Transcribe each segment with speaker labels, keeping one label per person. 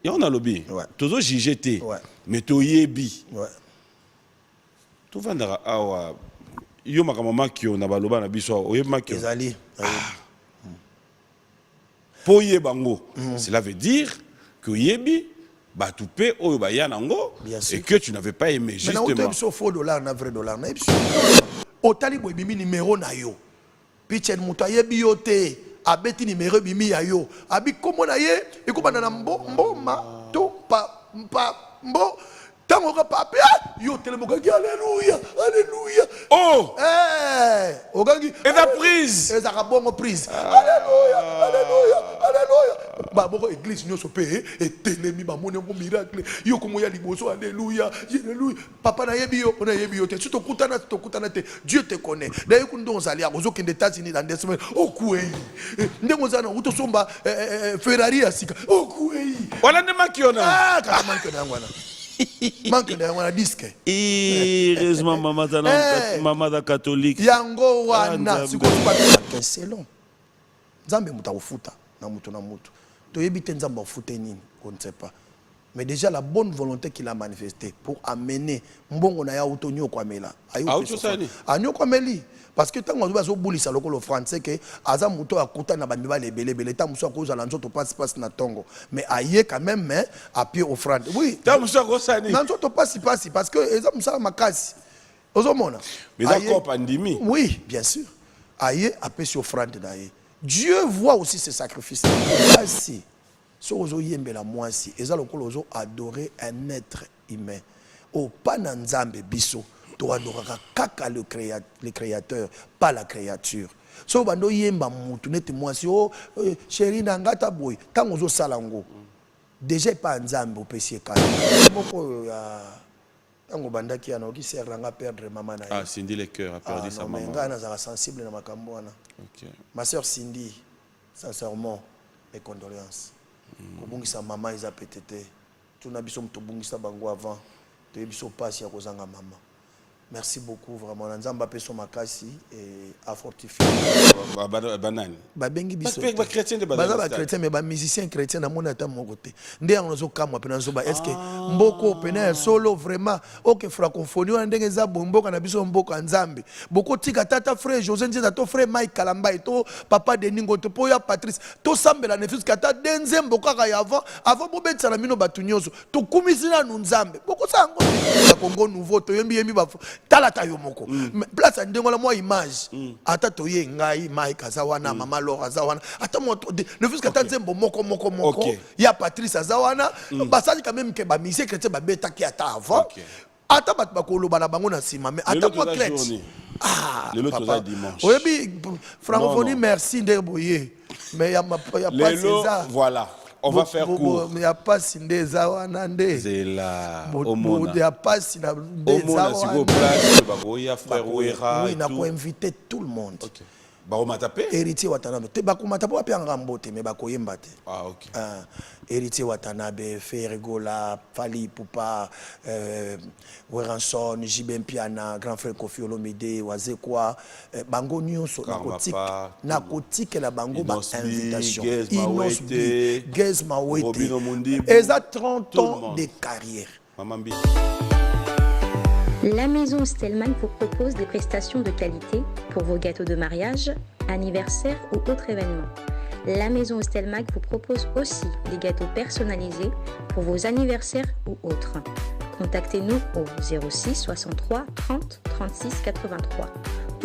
Speaker 1: Et on a lobby.
Speaker 2: Ouais.
Speaker 1: Toujours JGT.
Speaker 2: Ouais.
Speaker 1: Mais tu yebi.
Speaker 2: Ouais.
Speaker 1: Tu vas dans awa. Yo makamama qui on a baloba na biso. Oye makio.
Speaker 2: Ezali.
Speaker 1: Po yebango. Cela veut dire que yebi ba tu pe oyo ba yanango et que tu n'avais pas aimé justement.
Speaker 2: Maintenant on faux dollar na vrai dollar na otali boy bimi numéro na yo. Pichen muta yebi yo te abeti numéro bimi ya yo. Abi komo na ye ekobana na mboma to pa mbo tango ka pape yo telemoka alléluia alléluia.
Speaker 1: Oh
Speaker 2: ogangi
Speaker 1: et la prise
Speaker 2: et ça bongo prise alléluia alléluia alléluia ba boko église nyoso pe et telemi ba moni ngo miracle yo komo ya liboso alléluia alléluia papa na yebi yo na yebi yo te to kutana te Dieu te connaît d'ailleurs kundo ozali akozo kende États-Unis dans des semaines okuei ndengo zana utosomba Ferrari asika okuei
Speaker 1: wala ne makiona
Speaker 2: kama makiona ngwana manque de wana disque
Speaker 1: heureusement maman da catholique
Speaker 2: yango wana sikoba selon nzambe mutakufuta na mutu to yebite nzambe ofute nini on ne sait pas mais déjà la bonne volonté qu'il a manifesté pour amener mbongo na ya utonyo kwa mela ayo kwa meli parce que tant on zo bulisa lokolo français que aza muto akuta na bamibala lebele tant muso akoza la nzoto passe na tongo mais aye quand même mais à pied offrande oui
Speaker 1: tant muso akosani
Speaker 2: na nzoto passe parce que eza musala makasi ozomona
Speaker 1: mais d'accord pandémie
Speaker 2: oui bien sûr aye à pied offrande na ye Dieu voit aussi ses sacrifices si so ozo yembela mwasi eza lokolo ozo adorer un être humain au pas na nzambe biso to adoraka kaka le créateur pas la créature so bando yemba mutu neti mwasi o chéri na ngata boy tango ozo salango déjà pas nzambe opesi kala moko ya tango bandaki ya noki serra nga perdre maman na
Speaker 1: ah Cindy le cœur a perdu sa maman
Speaker 2: nga na za sensible na makambo wana
Speaker 1: OK
Speaker 2: ma sœur Cindy sincèrement mes condoléances kobungisa mama eza petete tuna biso mtobungisa bango avant te biso pasi ya kozanga mama merci beaucoup vraiment nzamba peso makasi et a fortifier
Speaker 1: banani
Speaker 2: babengi biso
Speaker 1: ba chrétien de
Speaker 2: ba chrétien mais ba musicien chrétien na mona ta moko te nde yango zo kamwa pena zo ba est-ce que mboko pena solo vraiment OK francophonie wana ndenge za bomboka na biso mboka nzambe boko tika tata frère José Nzeza to frère Mike Kalamba to papa Deningo to poya Patrice to sambela nefis kata denze mboka ka avant bobetsa na mino batunyoso to kumisina nu nzambe boko sango ya Congo nouveau to yembi ba talata yo moko place ndengo la moi image ata to ye ngai Mike azawana mama Laura azawana ata moto le fils kata nzembo moko ya Patrice azawana basali quand même que ba mise chrétien ba beta ki ata avant ata bat bakolo bana bango na sima mais ata moi chrétien
Speaker 1: le l'autre dimanche
Speaker 2: oyebi francophonie merci ndeboye mais ya pas ça
Speaker 1: voilà on va faire court.
Speaker 2: Mais il n'y a pas si des awanande.
Speaker 1: C'est là.
Speaker 2: Il n'y a pas si des awanande.
Speaker 1: Il y a frère Ouera.
Speaker 2: Oui, il a invité tout le monde.
Speaker 1: Ok. Baroma tapé.
Speaker 2: Héritier Watanabe. Te bakuma tapo api angambote me bakoyemba te.
Speaker 1: Ah ok.
Speaker 2: Héritier Watanabe, Ferregola, Fali Poupa, Weranson, Jibem Piana, grand frère Kofi Olomide, Wazekwa, bango nyonso nakotique la bango ba invitation. Inosbi, Gez Mawete. Ils ont 30 ans de carrière.
Speaker 1: Mamambi.
Speaker 3: La maison Stelman vous propose des prestations de qualité pour vos gâteaux de mariage, anniversaire ou autres événements. La maison Stelmac vous propose aussi des gâteaux personnalisés pour vos anniversaires ou autres. Contactez-nous au 06 63 30 36 83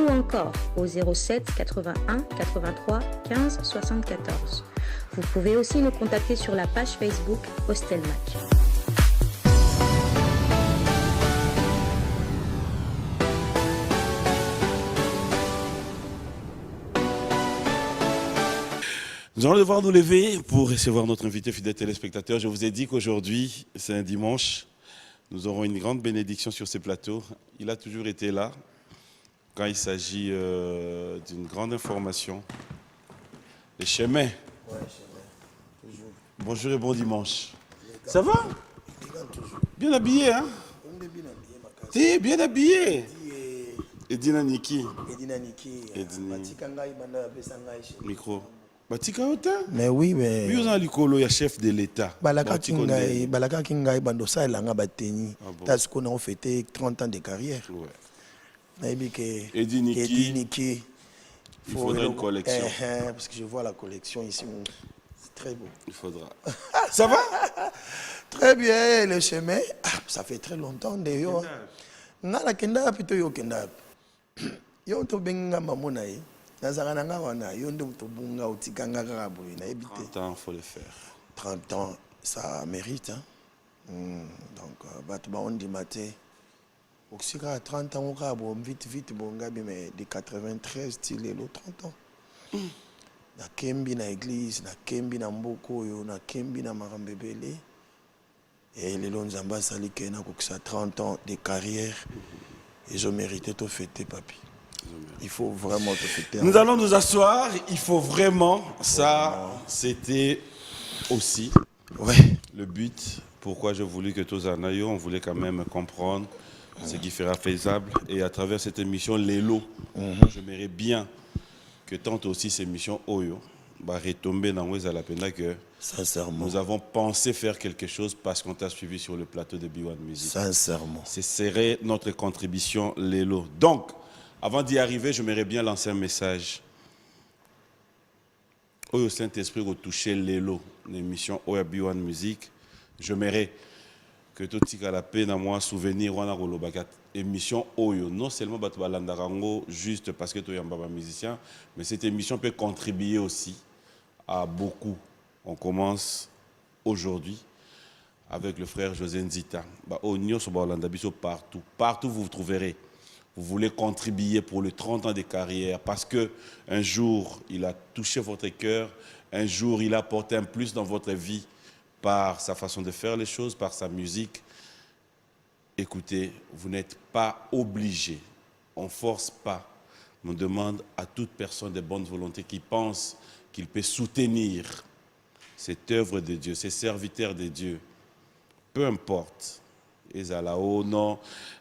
Speaker 3: ou encore au 07 81 83 15 74. Vous pouvez aussi nous contacter sur la page Facebook Hostelmac.
Speaker 1: Nous allons devoir nous lever pour recevoir notre invité fidèle téléspectateur. Je vous ai dit qu'aujourd'hui, c'est un dimanche. Nous aurons une grande bénédiction sur ces plateaux. Il a toujours été là quand il s'agit d'une grande information. Les chemins.
Speaker 2: Ouais, chemin. Toujours.
Speaker 1: Bonjour et bon dimanche. Ça va? Bien habillé, hein? T'es bien habillé. Edina Niki.
Speaker 2: Edina Niki.
Speaker 1: Micro. Batika ota.
Speaker 2: Mais oui, mais
Speaker 1: Lui on a likolo ya chef de l'état.
Speaker 2: balaka kingai bando salanga bateni.
Speaker 1: Ah bon.
Speaker 2: Parce qu'on a fêté 30 ans de carrière.
Speaker 1: Ouais.
Speaker 2: Nayebi ke
Speaker 1: Eddie Niki.
Speaker 2: Eddie Niki.
Speaker 1: Il faudrait une collection.
Speaker 2: Parce que je vois la collection ici. C'est très beau.
Speaker 1: Il faudra. Ça va?
Speaker 2: Très bien, le chemin. Ah, ça fait très longtemps d'ailleurs. Ngala kenda pito yo kenda. Yo to benga mamona ye. Nazanga nga wana yo ndo to bunga utikanga ka boye na ebite.
Speaker 1: 30 ans, il faut le faire.
Speaker 2: 30 ans, ça mérite hein. Donc batu ba on dit maté. Oksika à 30 ans ka bo vite bonga bi mais de 93 style le 30 ans. Na kembi na église, na kembi na mboko yo, na kembi na marambebele. Et les Lonzamba Salike na kokisa 30 ans de carrière. Ils ont mérité de fêter, papi. Il faut vraiment te fêter.
Speaker 1: Nous allons nous asseoir. Il faut vraiment. Ça, c'était aussi le but. Pourquoi j'ai voulu que tous en aillent. On voulait quand même comprendre ce qui fera faisable. Et à travers cette émission, Lélo, j'aimerais bien que tant aussi ces missions Oyo va retomber dans la peine que
Speaker 2: sincèrement,
Speaker 1: nous avons pensé faire quelque chose parce qu'on t'a suivi sur le plateau de B1 Music.
Speaker 2: Sincèrement.
Speaker 1: Ce serait notre contribution, Lélo. Donc, avant d'y arriver, j'aimerais bien lancer un message. Au Saint-Esprit, au toucher Lélo, l'émission Oya B1 Music. J'aimerais que tout le monde ait la moi souvenir de émission Oyo. Non seulement Batubalandarango, juste parce que tu es un musicien, mais cette émission peut contribuer aussi à beaucoup. On commence aujourd'hui avec le frère José Nzita. Partout. Partout vous vous trouverez. Vous voulez contribuer pour les 30 ans de carrière parce qu'un jour, il a touché votre cœur. Un jour, il a apporté un plus dans votre vie par sa façon de faire les choses, par sa musique. Écoutez, vous n'êtes pas obligé. On ne force pas. On demande à toute personne de bonne volonté qui pense qu'il peut soutenir cette œuvre de Dieu, ces serviteurs de Dieu, peu importe. Ezalao, non,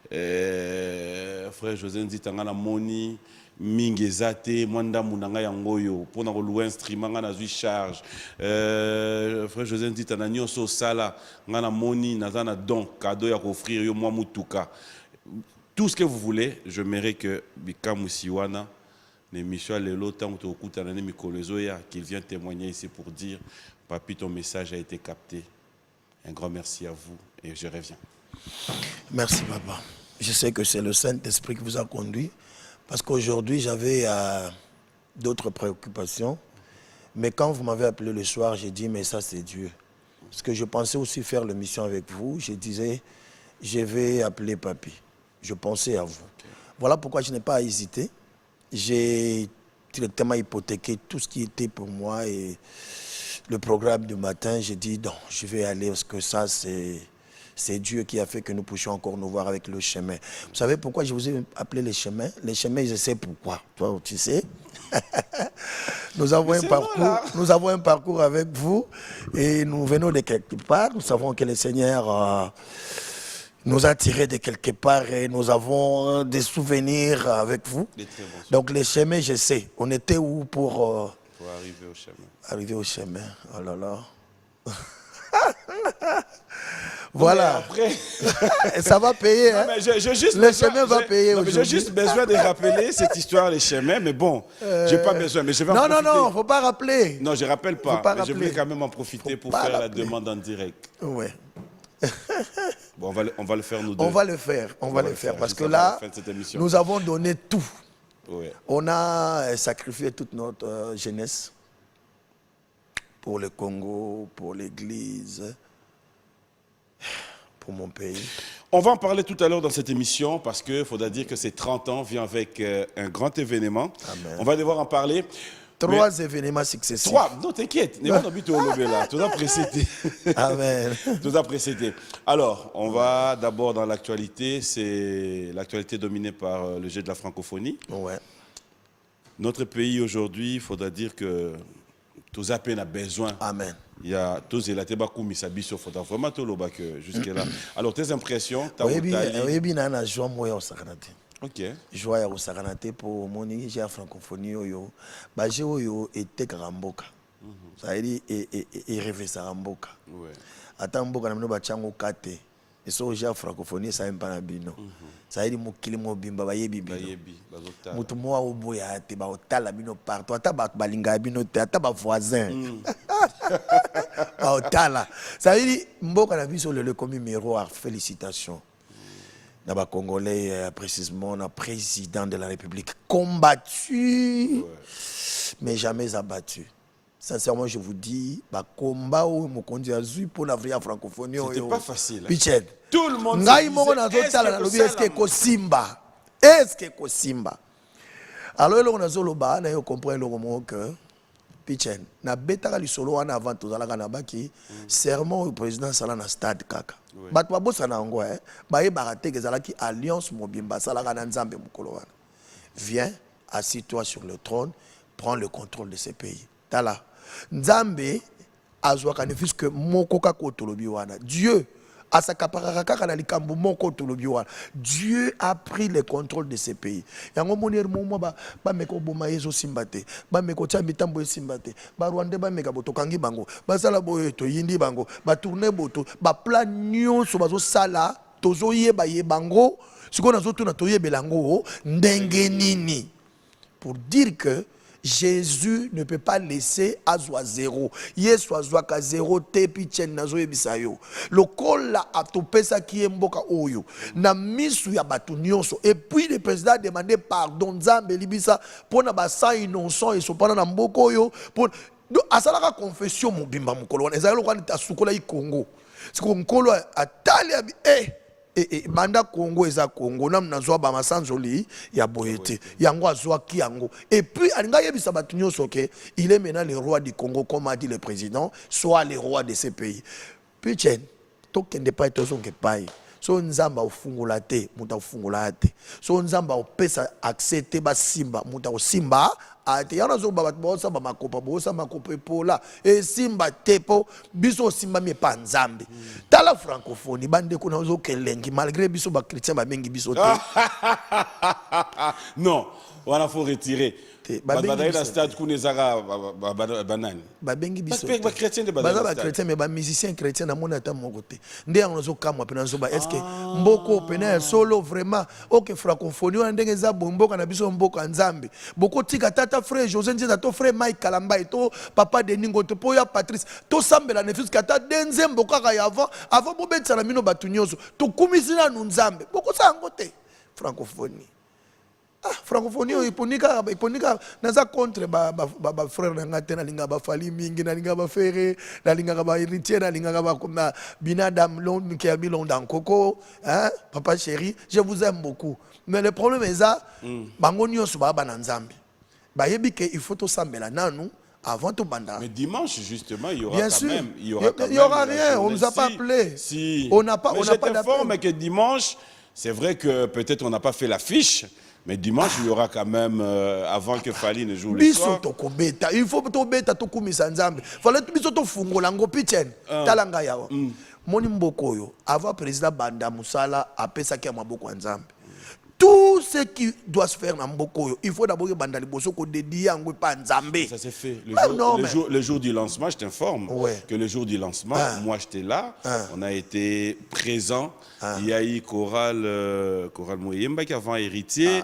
Speaker 1: frère José dit tangana moni, mingezate, mwanda munanga yangoyo, pour na louer instrument, ngana zui charge. Frère José dit tananyo so sala, ngana moni, nazana don, cadeau ya offrir yo moi mutuka. Tout ce que vous voulez, je mérite que Bikamusiwana, l'émission Lélo, tant que tu qu'il vient témoigner ici pour dire, papi, ton message a été capté. Un grand merci à vous et je reviens.
Speaker 2: Merci, papa. Je sais que c'est le Saint-Esprit qui vous a conduit, parce qu'aujourd'hui, j'avais d'autres préoccupations. Mais quand vous m'avez appelé le soir, j'ai dit, mais ça, c'est Dieu. Parce que je pensais aussi faire l'émission avec vous. Je disais, je vais appeler papi. Je pensais à vous. Okay. Voilà pourquoi je n'ai pas hésité. J'ai directement hypothéqué tout ce qui était pour moi et le programme du matin. J'ai dit, non, je vais aller parce que ça, c'est Dieu qui a fait que nous puissions encore nous voir avec le chemin. Vous savez pourquoi je vous ai appelé les chemins? Les chemins, je sais pourquoi. Toi, tu sais. Nous avons un parcours avec vous et nous venons de quelque part. Nous savons que le Seigneur nous a tirés de quelque part et nous avons des souvenirs avec vous. Donc les chemins, je sais. On était où pour
Speaker 1: arriver au chemin.
Speaker 2: Arriver au chemin. Oh là là. Voilà. Après... ça va payer.
Speaker 1: Non,
Speaker 2: hein?
Speaker 1: Le
Speaker 2: chemin va payer aujourd'hui.
Speaker 1: J'ai juste besoin de rappeler cette histoire, les chemins. Mais bon, j'ai pas besoin. Mais je vais en profiter.
Speaker 2: Non, faut pas rappeler.
Speaker 1: Non, je rappelle pas. Mais je voulais quand même en profiter pour faire la demande en direct.
Speaker 2: Ouais.
Speaker 1: Bon, on va le faire nous deux.
Speaker 2: On va le faire. Parce que là, nous avons donné tout.
Speaker 1: Ouais.
Speaker 2: On a sacrifié toute notre jeunesse pour le Congo, pour l'Église, pour mon pays.
Speaker 1: On va en parler tout à l'heure dans cette émission parce qu'il faudra dire que ces 30 ans vient avec un grand événement. Amen. On va devoir en parler.
Speaker 2: 3 événements successifs.
Speaker 1: 3, non t'inquiète, n'est pas habitué au lobby là, tout a précédé.
Speaker 2: Amen.
Speaker 1: Tout a précédé. Alors, on va d'abord dans l'actualité, c'est l'actualité dominée par le jeu de la francophonie.
Speaker 2: Ouais.
Speaker 1: Notre pays aujourd'hui, il faudra dire que tous à peine a besoin.
Speaker 2: Amen.
Speaker 1: Il y a tous les tébas qui il faudra vraiment tout le bas que jusque là. Alors tes impressions, ok.
Speaker 2: Joie au Saranate pour mon j'ai francophonie yo. Bah j'ai yo était Gramboka. ça veut dire et rêver ça mboka ata mboka na mino ba chango kate et so ja francophonie ça même pas na bino ça veut dire mokili mobimba bayebi bino mutu moa oboya te ba otala bino partout ata ba balinga bino te ata ba voisin ba otala ça veut dire mboka na biso le comme miroir. Félicitations na ba congolais précisément na président de la République combattu mais jamais abattu. Sincèrement, je vous dis, bah combat où mon conduit a zui pour la vraie francophonie.
Speaker 1: C'était pas facile.
Speaker 2: Pichel.
Speaker 1: Tout le monde.
Speaker 2: Est-ce que Kosimba? Est-ce que Kosimba? Alors, on a zolo ba, na yo comprendre le moment que Pichel. Na beta li solo wana avant tout zala kana baki serment au président sala na stade kaka. Bat ba bossa na ngo ba ye barate ke zala ki alliance mobimba sala kana nzambe mukolo wana. Viens, assis-toi sur le trône, prends le contrôle de ce pays. Tala. Nzambe azwaka ne fils que moko kako tolobi wana. Dieu asakaparaka kaka na likambo moko tolobi wana. Dieu a pris le contrôle de ces pays. Yango monier mo ba meko boma yezo simbate. Ba meko tia mitambo simbate. Ba Rwanda ba meka boto kangi bango. Ba sala boye to yindi bango. Ba tourner boto. Ba plan nyonso bazo sala tozo yeba yebango. Siko nazo tuna toye belango ndenge nini. Pour dire que Jésus ne peut pas laisser Azwa zéro. Yesu Azwaka zéro te pichen nazo yebisayo. Le col la atopé ça qui est mboka oyo. Na misu ya batu nyonso. Et puis le président a demandé pardon Nzambe libisa pour na basa innocent et sopana na mboko oyo pour asalaka confession mobimba mukolo wana. Ezali lokwa ta sukola yi Congo. Siko mukolo atali abi banda Congo eza Congo nam nazwa ba masanzoli ya boyete yango azwa ki yango et puis alinga yebisa batu nyonso ke il est maintenant le roi du Congo comme a dit le président soit le roi de ce pays puis chen tokende pa tozonge pai so nzamba ufungula te muta ufungula te so nzamba opesa accepter ba simba muta osimba ate yana zo ba bosa ba makopa bosa makopa epola e simba tepo biso simba mi pa nzambe tala francophonie bande kuna zo kelengi malgré biso ba chrétien ba mengi biso te
Speaker 1: non on faut retirer badai na stade kunezaka banani
Speaker 2: babengi biso
Speaker 1: ba chrétien de badai
Speaker 2: ba chrétien mais ba musicien chrétien na mona ta moko te nde yango zo kamwa pena zo ba est-ce que mboko pena solo vraiment OK francophonie on ndenge za bomboka na biso mboko nzambe boko tika tata frère José Nzeza to frère Mike Kalamba to papa Deningo to poya Patrice to sambela ne fils kata denze mboka ka avant bobetsa na mino batunyoso to kumisina nzambe boko sa ngote francophonie. Francophonie iponika naza contre ba frère na tena linga ba fali mingi na linga ba ferre na linga ba héritier na linga ba comme binadam long qui a mis long dans coco hein papa chéri je vous aime beaucoup mais le problème est ça bango nyonso ba na nzambe ba yebi que il faut to sambela nanu avant tout banda.
Speaker 1: Mais dimanche justement il y aura
Speaker 2: bien
Speaker 1: quand
Speaker 2: sûr,
Speaker 1: même
Speaker 2: il y aura rien, on nous a pas appelé.
Speaker 1: Si
Speaker 2: on n'a pas
Speaker 1: d'informe que dimanche c'est vrai que peut-être on n'a pas fait l'affiche. Mais dimanche, il y aura quand même, avant que Fali ne joue le soir.
Speaker 2: Il faut que tu beta to kumisa nzambe. Fallait que tu fungola ngo pichen. Talanga yawo. Moni mboko yo. Avant président Banda Musala apesa ki maboko nzambe. Tout ce qui doit se faire dans Mboko, il faut d'abord que Banda Liboso ko dédié ngo pa nzambe.
Speaker 1: Ça s'est fait. Le jour du lancement, je t'informe que le jour du lancement, moi j'étais là, on a été présents. Il y a eu Choral Moyemba qui avant héritier.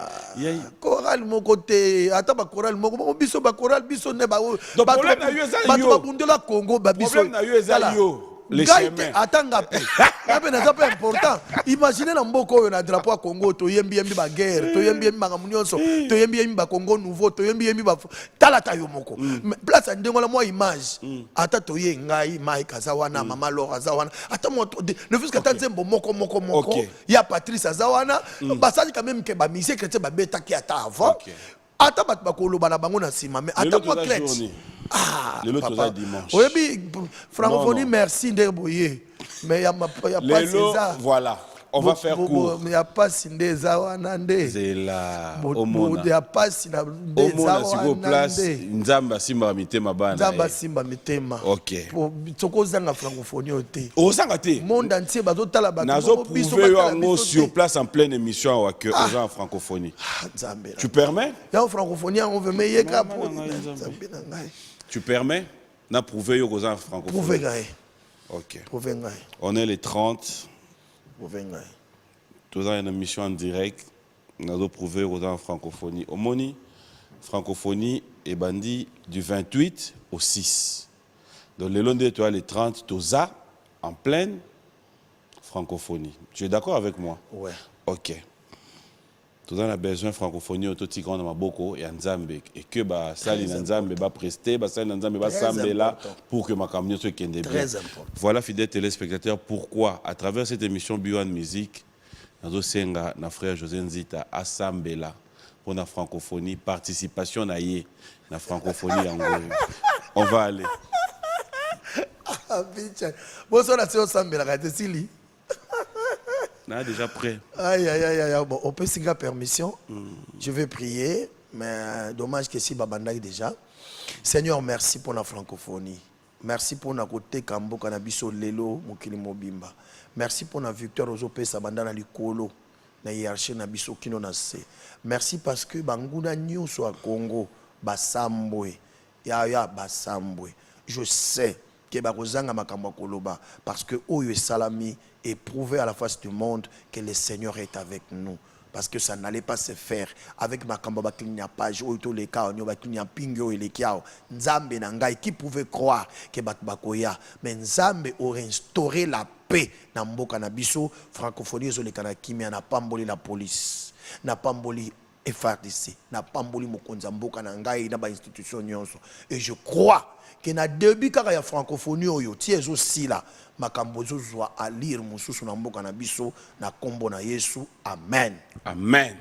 Speaker 2: Choral mon côté, attends ba Choral mon biso ba Choral biso ne ba.
Speaker 1: Donc problème na yo eza yo.
Speaker 2: Ba bundela Congo ba biso.
Speaker 1: Problème na yo eza yo. Les chemins.
Speaker 2: Attends un peu. C'est pas important. Imaginez dans Mboko na drapeau à Congo, to yembi ba guerre, to yembi magamunyoso, to yembi ba Congo nouveau, to yembi ba talata yo moko. Place ndengola moi image. Ata to ye ngai Mike Azawana, Mama Laura Azawana. Ata moi le fils que nzembo moko. Il y a Patrice Azawana, basali quand même que ba mise chrétien ba beta ki ata avant. Ata bat bakolo bana bango na sima mais ata moi chrétien.
Speaker 1: Le l'autre dimanche.
Speaker 2: Oui, francophonie, merci Ndeboye. Mais il n'y a pas ça.
Speaker 1: Voilà, on va faire court.
Speaker 2: Mais il n'y a pas Sindé Zawanande.
Speaker 1: C'est là.
Speaker 2: Il n'y a pas Sindé
Speaker 1: Zawanande. Nzamba Simba Mitema Bana.
Speaker 2: Nzamba Simba Mitema.
Speaker 1: Ok.
Speaker 2: Toko Zanga francophonie.
Speaker 1: O Zangate.
Speaker 2: Monde entier, bazo tala bato.
Speaker 1: Nazo prouvé yo sur place en pleine émission avec aux gens en francophonie. Tu permets?
Speaker 2: En francophonie, on veut meilleur.
Speaker 1: Tu permets? On a prouvé que vous avez
Speaker 2: Prouvé
Speaker 1: francophonie.
Speaker 2: gagne.
Speaker 1: Ok.
Speaker 2: Prouvé gagne.
Speaker 1: On est les 30.
Speaker 2: Prouvé gagne.
Speaker 1: Nous avons une émission en direct. Nous avons prouvé que vous avez francophonie. Au Moni, francophonie est bandit du 28 au 6. Donc le lundi, tu as les 30, tu as en pleine francophonie. Tu es d'accord avec moi?
Speaker 2: Ouais.
Speaker 1: Ok. Tout on a besoin de francophonie au tout grand maboko et Nzambe et que ba sali Nzambe ba prester ba sali Nzambe ba sambe là pour que ma camion soit kende bien.
Speaker 2: Très important.
Speaker 1: Voilà fidèles téléspectateurs pourquoi à travers cette émission Biwan Musique nazo senga na frère José Nzita a sambe là pour la francophonie participation na yé na francophonie yango. On va aller.
Speaker 2: Ah bitch. Bon ça là c'est ensemble la gâte Sili.
Speaker 1: On est déjà prêt.
Speaker 2: Aïe, aïe, aïe, aïe. Bon, on peut signer permission. Je vais prier, mais dommage que si Babanda déjà. Seigneur, merci pour la francophonie. Merci pour notre côté Kambo Kanabiso Lelo Mokili Mobimba. Merci pour notre victoire aux OP Sabanda na Likolo na hiérarchie na biso kino na se. Merci parce que banguna nyonso à Congo basambwe. Ya basambwe. Je sais que bakozanga makambo koloba parce que oyo salami et prouver à la face du monde que le Seigneur est avec nous. Parce que ça n'allait pas se faire avec Makamba Baklinia Page, Oito Leka, Baklinia Pingo et Lekiao. Nzambe Nangai, qui pouvait croire que Batbakoya, mais Nzambe aurait instauré la paix dans Mboka Nabiso, francophonie, Zolekana Kimia, n'a pas emboli la police, n'a pas emboli FRDC, n'a pas emboli Mokonza Mboka Nangai, n'a pas institution nyonso. Et je crois que na début quand il y a francophonie oyo tiez aussi là makambo zo à lire mususu na mboka na biso na kombo na Yesu amen
Speaker 1: Amen.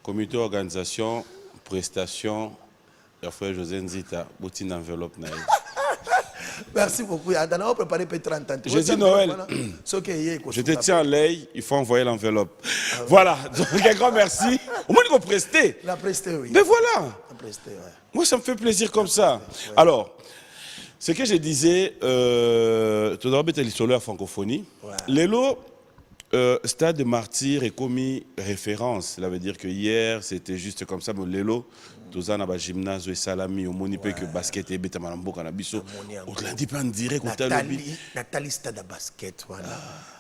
Speaker 1: Comité organisation prestation le frère José Nzita boutine enveloppe na.
Speaker 2: merci beaucoup on a préparé peut 30 ans
Speaker 1: Je dis Noël. Je te tiens à l'œil, il faut envoyer l'enveloppe. Voilà, donc un grand merci. Au moins, il faut prester.
Speaker 2: La prester, oui.
Speaker 1: Mais voilà.
Speaker 2: La prester, ouais.
Speaker 1: Moi, ça me fait plaisir comme ça. Ouais. Alors, ce que je disais, tout d'abord, c'est l'histoire de la francophonie. Ouais. Lélo, Stade de Martyr est commis référence. Cela veut dire que hier, c'était juste comme ça, mais Lélo, tous en a gymnase et salami, au moni que basket et bêta malambo canabiso. On te l'a dit pas en direct.
Speaker 2: Nathalie Stade de basket, voilà.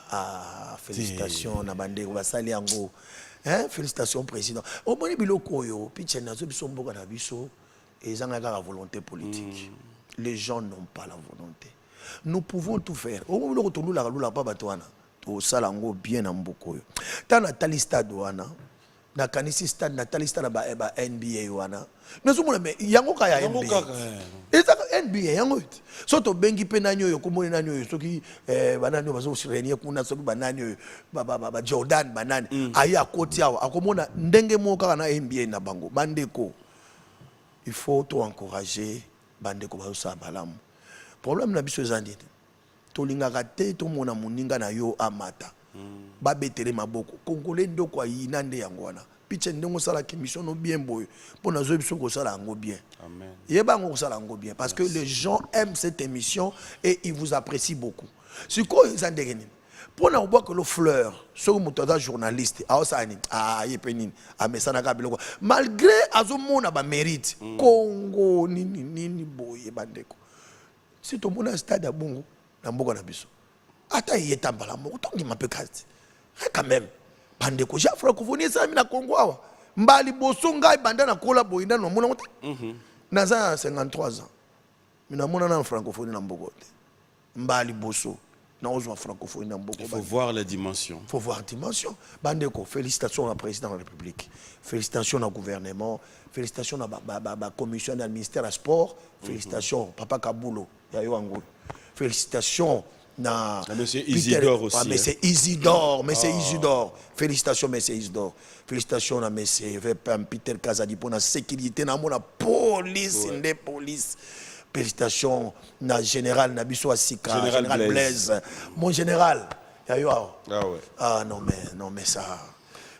Speaker 2: Ah, félicitations, Nabande, on va saluer en gros. Hein? Félicitations, président. Au moni biloko yo, pitch nazo biso mboka na biso, et ils ont la volonté politique. Les gens n'ont pas la volonté. Nous pouvons tout faire. Au moment où nous la pas batouana, tout ça lango bien en beaucoup. Tant Nathalie Stade wana. Na kanisi stade Nathalie Stade ba NBA wana nazomona me yango kaya NBA ezaka NBA yango soto bengi pe nanyo yo komoni nanyo yo soki banani bazo sirenia kuna soki banani ba Jordan banani aya koti awa akomona ndenge moko kaka na NBA na bango bandeko il faut to encourager bandeko bazo sa balamu problème na biso ezandi to lingaka te to mona muninga na yo amata ba betele maboko congolais ndoko ayina nde yango wana piche ndongo sala ki mission no bien boy pour na zo biso ko sala ngo bien amen yeba ngo sala ngo bien parce que les gens aiment cette émission et ils vous apprécient beaucoup si ko ezandegeni pour na boire que le fleur so mutoda journaliste aosani yepenini amesana ka biloko malgré azomona ba mérite Congo nini boy bandeko si to mona stade ya bongo na mboka na biso ata yetambala moko tongi mapekati quand même bande ko ja francophonie ça mina Congo awa mbali boso ngai banda na kola boyinda no mona mote naza 53 ans mina mona na francophonie na mbokote mbali boso na ozwa francophonie na mboko.
Speaker 1: Il faut voir les dimensions.
Speaker 2: Il faut voir les dimensions. Bande ko félicitations au président de la République, félicitations au gouvernement, félicitations à la commission du ministère des Sports, félicitations papa Kabulo yayo ango, félicitations na
Speaker 1: monsieur Isidore aussi.
Speaker 2: Mais c'est Isidore, mais c'est Isidore. Félicitations monsieur Isidore. Félicitations à monsieur Peter Kazadi pour la sécurité na la police, des police. Félicitations na général Nabiso Asika, général Blaise. Mon général, yayo.
Speaker 1: Ah ouais.
Speaker 2: Ah non mais ça.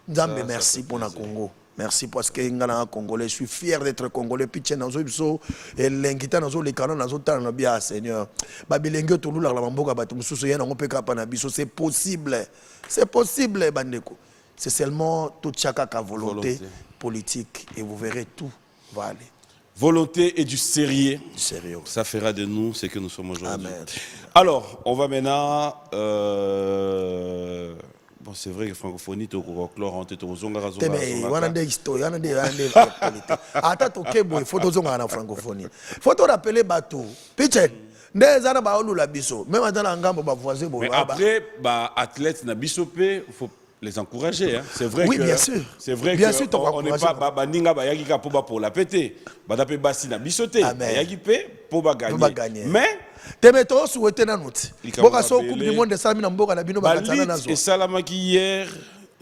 Speaker 2: Nzambe merci pour na Congo. Merci parce que ngana congolais, je suis fier d'être congolais. Pitché nazo biso et l'engita nazo le canon nazo tala na bia Seigneur. Babilengio to lula la mboka batu mususu yana ngopeka pa na biso, c'est possible. C'est possible bandeko. C'est seulement tout chaka ka volonté politique et vous verrez tout va aller.
Speaker 1: volonté et du sérieux.
Speaker 2: Sérieux.
Speaker 1: Ça fera de nous ce que nous sommes aujourd'hui.
Speaker 2: Amen.
Speaker 1: Alors, on va maintenant... bon, c'est vrai que francophonie, tu as
Speaker 2: mais wana nde histoire wana nde politique ata tokebo il faut tozonga na francophonie faut te rappeler bateau pichen nde zana ba olula biso même atana ngambo ba voisin bo
Speaker 1: mais après bah athlètes na bisope faut les encourager hein. C'est vrai
Speaker 2: oui,
Speaker 1: que
Speaker 2: bien sûr.
Speaker 1: C'est vrai
Speaker 2: bien
Speaker 1: que
Speaker 2: sûr,
Speaker 1: on n'est pas ba ninga ba yaki ka pour la péter ba tapé basi na bisote yaki pe pour ba gagner mais
Speaker 2: teme to souhaiter na note boka so coupe du monde salami na mboka na bino ba katana nazo
Speaker 1: et salamaki hier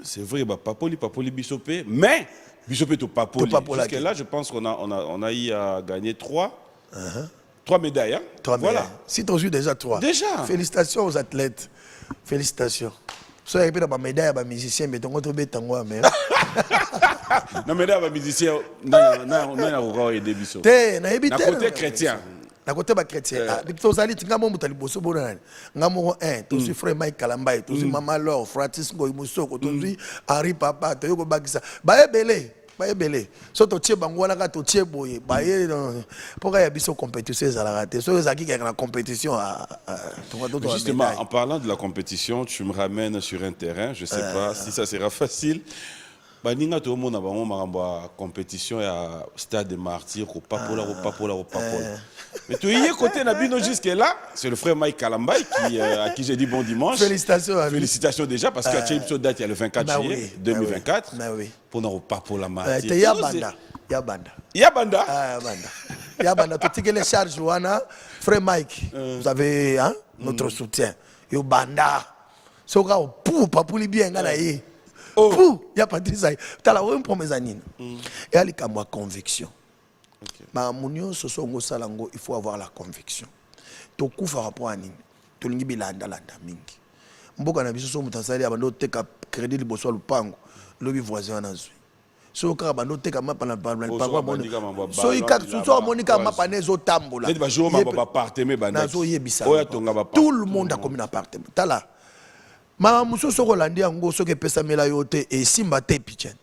Speaker 1: c'est vrai bah papoli bisope mais bisope to papoli jusque là je pense qu'on a eu à gagner 3 médailles hein.
Speaker 2: 3
Speaker 1: voilà
Speaker 2: médailles. Si tu as eu déjà 3 félicitations aux athlètes félicitations so et puis la médaille ba musicien mais ton autre betango mais
Speaker 1: non médaille ba musicien na ko aider biso
Speaker 2: te na ebité
Speaker 1: na côté chrétien
Speaker 2: na côté ba chrétien tozali ngamo mutali boso bona ngamo 1 to suis frère Mike Kalambai to suis Mama Laure Francis Ngoyi Musoko to suis Henri Papa to yoko bakisa ba ebele so to tie bango wana ka to tie boye ba ye pourquoi ya biso compétition ezala raté so ezaki ka na compétition
Speaker 1: justement en parlant de la compétition tu me ramènes sur un terrain je sais pas si ça sera facile. Baninga to mona bango makambo compétition ya stade des martyrs ko papola. Mais tu es côté na bino jusque là, c'est le frère Mike Kalambai à qui j'ai dit bon dimanche. Félicitations déjà parce que tu as date il y a le 24 juillet 2024. Pour nous papola martyr.
Speaker 2: Yabanda tout les charges wana frère Mike vous avez hein notre soutien. Yo banda. Soka pour papuli bien ngana yi. Pou, il y a pas de ça. Tu as la même promesse à Nine. Et elle a moi conviction. Il faut avoir la conviction. Tu as par rapport à Nine. Tu as bilanda mingi. Mboka na biso so mutasali abando teka crédit liboso lupango. Lobi voisin na zui. So ka abando teka mapa na parwa boni. So ika so monika mapa nezo tambola.
Speaker 1: Peut-être ba jour ma appartement banda.
Speaker 2: Nazo yebisa.
Speaker 1: Tout
Speaker 2: le monde a comme un appartement. Tala. Ma muso Rolandi ango soke pesa mela yote et simba te pichen.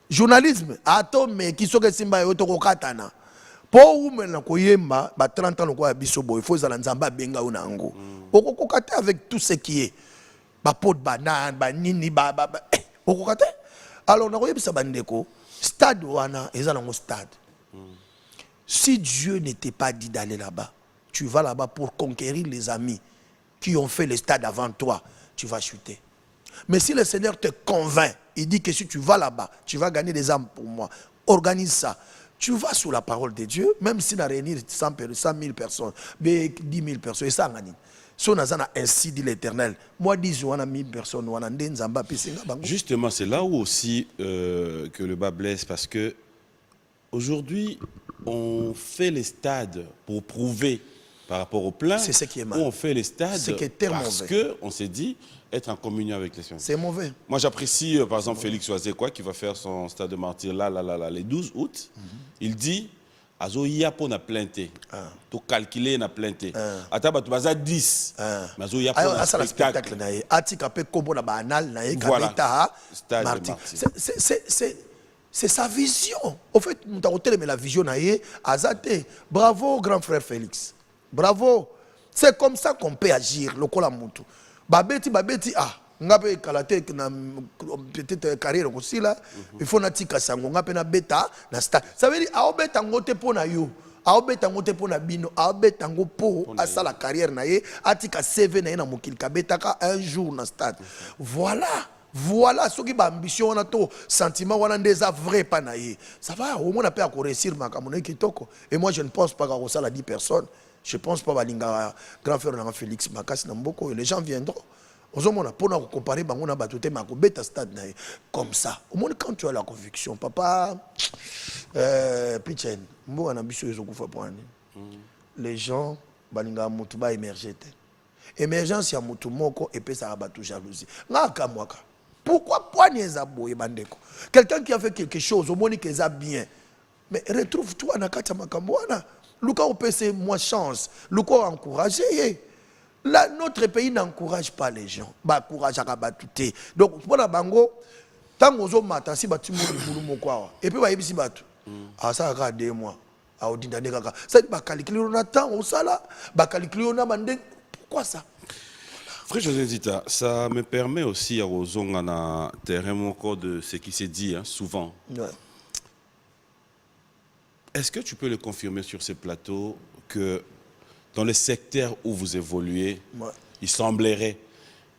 Speaker 2: Journalisme atome ki soke simba yote ko katana. Po umena ko yemba ba 30 ans ko ya biso boy faut za nzamba benga una ango. Oko kata avec tout ce qui est ba pot banane ba nini ba oko kata. Alors na ko yebisa bandeko stade wana ezala ngo stade. Si Dieu n'était pas dit d'aller là-bas, tu vas là-bas pour conquérir les amis qui ont fait le stade avant toi. Tu vas chuter. Mais si le Seigneur te convainc, il dit que si tu vas là-bas, tu vas gagner des âmes pour moi. Organise ça. Tu vas sous la parole de Dieu, même si tu as réuni 100 000 personnes, 10 000 personnes, et ça gagne. Ainsi dit l'Éternel. Moi, 10 000 personnes.
Speaker 1: Justement, c'est là où aussi que le bas blesse, parce que aujourd'hui, on fait les stades pour prouver par rapport au plan,
Speaker 2: c'est ce qui est mal.
Speaker 1: On fait les stades parce
Speaker 2: mauvais.
Speaker 1: qu'on s'est dit être en communion avec les saints.
Speaker 2: C'est mauvais.
Speaker 1: Moi, j'apprécie, par exemple, Félix Oazekwa qui va faire son stade de martyr là, les 12 août. Il dit, Azo Yapo na planté. Tu calculer na planté. Ataba tu baza 10. Mais Azo Yapo na spectacle.
Speaker 2: Atika pe kobo na banal na
Speaker 1: voilà. Stade
Speaker 2: martyr. C'est sa vision. Au fait, nous avons la vision na Azate. Bravo, grand frère Félix. Bravo. C'est comme ça qu'on peut agir. Le kola mutu. Babeti, ngape kalate na peut-être carrière aussi là. Il faut na tika sango ngape na beta na star. Ça veut dire a beta ngote pona yo. A beta ngote pona bino. A beta ngo po asa la carrière na ye. Atika CV na ye na mokili kabeta ka un jour na stade. Voilà ce qui est ambition, on a tout sentiment, on a des vrais panaïs. Ça va, au moins on a pu réussir ma camonne qui toko. Et moi je ne pense pas qu'à ça la 10 personnes. Je pense pas à grand frère Félix Makas Namboko. Les gens viendront. On a pour comparer, on a battu ma bêta stade comme ça. Au moins quand tu as la conviction, papa, Pichen, moi on a biso les gens, balinga mutuba émerger. Émergence ya mutu moko et puis ça abattu jalousie. Ngaka mwaka. Pourquoi poigner za boye bandeko? Quelqu'un qui a fait quelque chose, au moins qu'il a bien. Mais retrouve-toi na kata makamwana. Luka opese moi chance. Luka encourager. Là notre pays n'encourage pas les gens. Ba courage à batouté. Donc pour la bango, tant ozo mata si batu mo libulu moko. Et puis ba yebisi batu. Ah ça regarde moi. aodinda nde kaka ça ba calculer on attend au sala ba calculer on a bande pourquoi ça.
Speaker 1: Frère José Zita, ça me permet aussi à Ozonga na terrain moko de ce qui s'est dit hein, souvent.
Speaker 2: Ouais.
Speaker 1: Est-ce que tu peux le confirmer sur ces plateaux que dans le secteur où vous évoluez,
Speaker 2: Ouais.
Speaker 1: il semblerait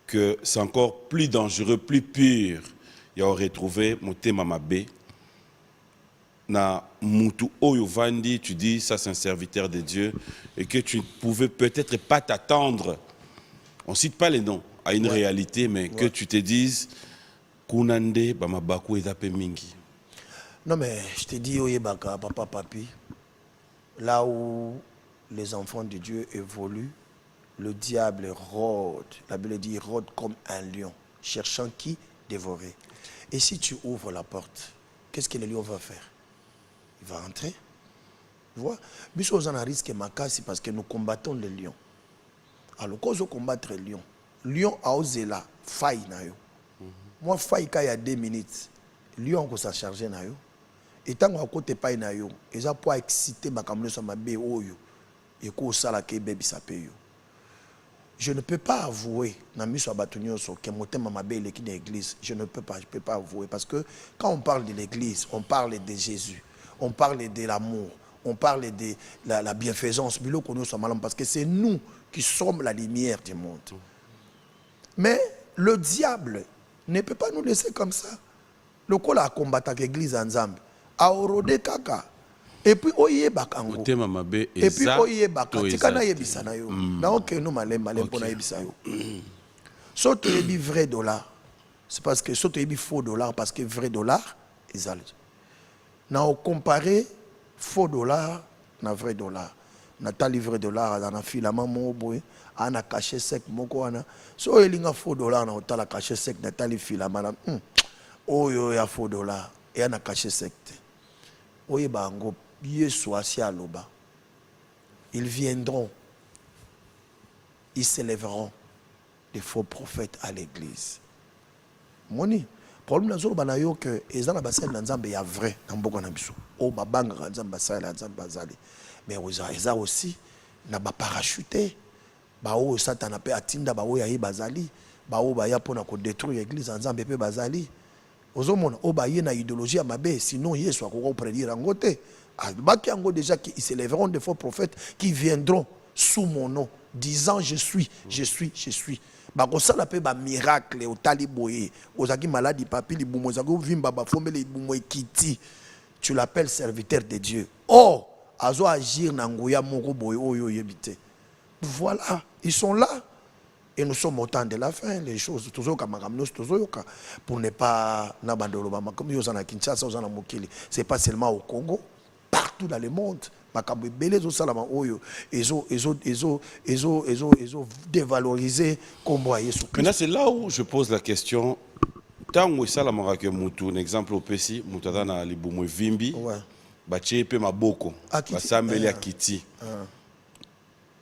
Speaker 1: que c'est encore plus dangereux, plus pur. Il y a retrouvé Motema Mabe. Na Mutu Oyovandi, tu dis ça c'est un serviteur de Dieu et que tu ne pouvais peut-être pas t'attendre. On ne cite pas les noms à une réalité, mais que tu te dises Kunande Bamabaku Ezape Mingi.
Speaker 2: Non mais je te dis oyebaka papa papi là où les enfants de Dieu évoluent, le diable rôde. La Bible dit rôde comme un lion, cherchant qui dévorer. Et si tu ouvres la porte, qu'est-ce que le lion va faire? Il va entrer. Tu vois? Biso on a risque makasi parce que nous combattons le lion. Alors quand on combattre le lion, lion a osé là, faille na yo. Moi faille quand il y a 2 minutes, lion ko sa charger na yo. Et tant qu'on côté pas na yo, ils a pas excité makamlo sa mabe oyo. Et ko sala ke bebi sa payo. Je ne peux pas avouer na miso abatunyo so que motema mabe le ki l'église, je ne peux pas avouer parce que quand on parle de l'église, on parle de Jésus, on parle de l'amour, on parle de la bienfaisance, parce que c'est nous qui sommes la lumière du monde. Mais le diable ne peut pas nous laisser comme ça. Le col a combattu l'église en Zambie. A orode kaka. Et puis oye bakango. Et puis oye baka. Tikana yebisa na yo. Na ok nous malem pona yebisa yo. Soto yebi vrai dollar. C'est parce que soto yebi faux dollar parce que vrai dollar ezal. Na on comparer faux dollar na vrai dollar. Na ta livre dollar na filament mo boy ana caché sec moko ana. So elinga faux dollar na otala caché sec na ta filament. Oyo ya faux dollar et ana caché sec. Oye bango Yesu asi aloba. Ils viendront. Ils s'élèveront des faux prophètes à l'église. Moni, problème nazolo banayo que ezana basel na nzambe ya vrai na mboko na biso. O babanga nzambe basel na nzambe bazali. Mais eza aussi na ba parachuté. Ba o satana pe atinda ba o ya bazali, ba o ba ya pona ko détruire l'église nzambe pe bazali. Ozomona o ba ye na idéologie ya mabe sinon Yesu akoko prédire ngote. Bakiango déjà qui s'élèveront des faux prophètes qui viendront sous mon nom disant je suis. Bakosala pe ba miracle au taliboye ozaki maladie papi libumo ozaki vimba ba fombele libumo ekiti. Tu l'appelles serviteur de Dieu. Oh, azo agir na ngoya moko boye oyo yebite. Voilà, ils sont là. Et nous sommes au temps de la fin, les choses pour ne pas c'est pas seulement au Congo, partout dans le monde. Dévaloriser comme
Speaker 1: maintenant c'est là où je pose la question. Tant que ça la marque mutu, un exemple au PC, mutada na libumu vimbi, bache pe maboko, basambeli akiti.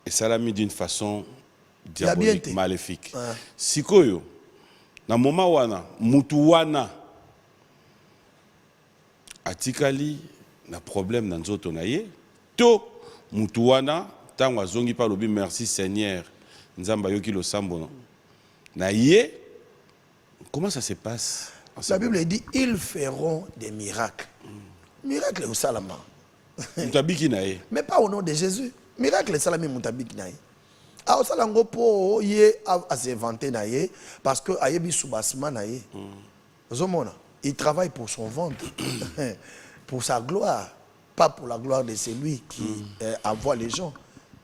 Speaker 1: Et ça l'a mis d'une façon diabolique, maléfique. Sikoyo, na moment wana, mutu wana, atikali, na problème na nzoto na ye, to, mutu wana, tango azongi pa lobi merci Seigneur, nzamba yoki lo sambo, na ye, comment ça se passe?
Speaker 2: La Bible dit, ils feront des miracles. Miracles au salama.
Speaker 1: Mutabiki na ye.
Speaker 2: Mais pas au nom de Jésus. Miracle salami mutabiki na ye. A osalango po ye a s'inventer na ye parce que ayebi soubasma na ye. Zomona, il travaille pour son ventre, pour sa gloire, pas pour la gloire de celui qui envoie les gens.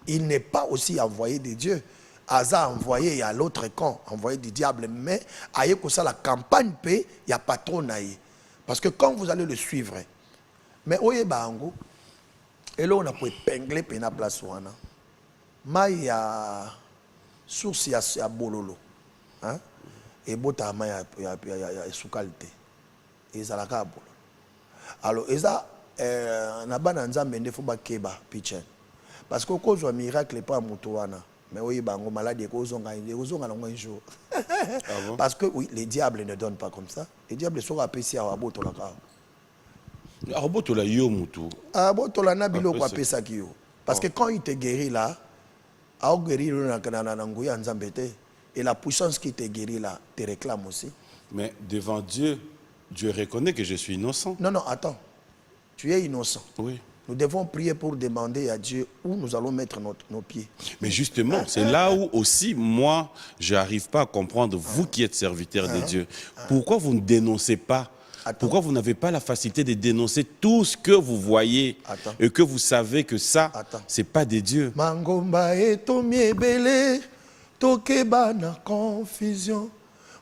Speaker 2: Il n'est pas aussi envoyé de Dieu. Asa envoyé à l'autre camp, envoyé du diable, mais aye ko ça la campagne paix, il y a patron na ye. Parce que quand vous allez le suivre, mais oye bango, et là on a pu épingler pena place wana. Mai ya source ya bololo, hein? Et bota mai ya sukalite. Et ça la bololo. Alors eza na bana nzambe ndefo ba keba pichen. Parce que cause wa miracle pas mutu wana. Mais oui, bango maladie kozonga un jour. Parce que oui, les diables ne donnent pas comme ça. Les diables sont appréciés à boto la.
Speaker 1: Abotola yo mutu.
Speaker 2: Ah bon, tu l'as nabilo
Speaker 1: Après,
Speaker 2: quoi
Speaker 1: c'est-
Speaker 2: pesa qui yo. Parce que quand il te guérit là, a guéri na nguya nzambete et la puissance qui te guérit là te réclame aussi.
Speaker 1: Mais devant Dieu, Dieu reconnaît que je suis innocent.
Speaker 2: Non, non, attends. Tu es innocent.
Speaker 1: Oui.
Speaker 2: Nous devons prier pour demander à Dieu où nous allons mettre nos pieds.
Speaker 1: Mais justement, c'est là où aussi, moi, je n'arrive pas à comprendre, vous qui êtes serviteur de Dieu, pourquoi vous ne dénoncez pas?
Speaker 2: Attends.
Speaker 1: Pourquoi vous n'avez pas la facilité de dénoncer tout ce que vous voyez
Speaker 2: Attends.
Speaker 1: et que vous savez que ça,
Speaker 2: Attends.
Speaker 1: c'est pas des dieux?
Speaker 2: Mangomba etomi ebele tokeba na confusion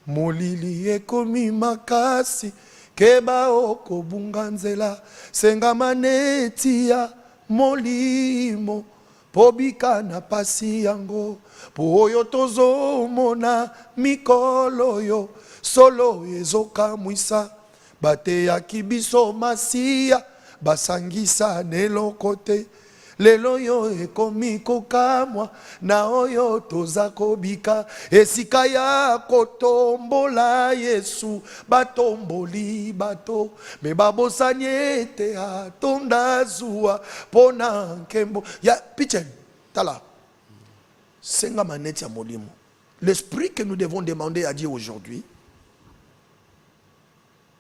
Speaker 2: molili ekomi makasi keba okobunga nzela sengama neti ya molimo pobika na pasi yango po oyo tozomona mikolo yo solo ezokamwisa bateyaki biso masiya basangisa neloko te lelo yo ekomi kokamwa na oyo toza kobika esika ya kotombola Yesu batomboli bato me babosani ete atonda zuwa pona nkembo ya pichen tala senga maneti ya molimo. L'esprit que nous devons demander à Dieu aujourd'hui,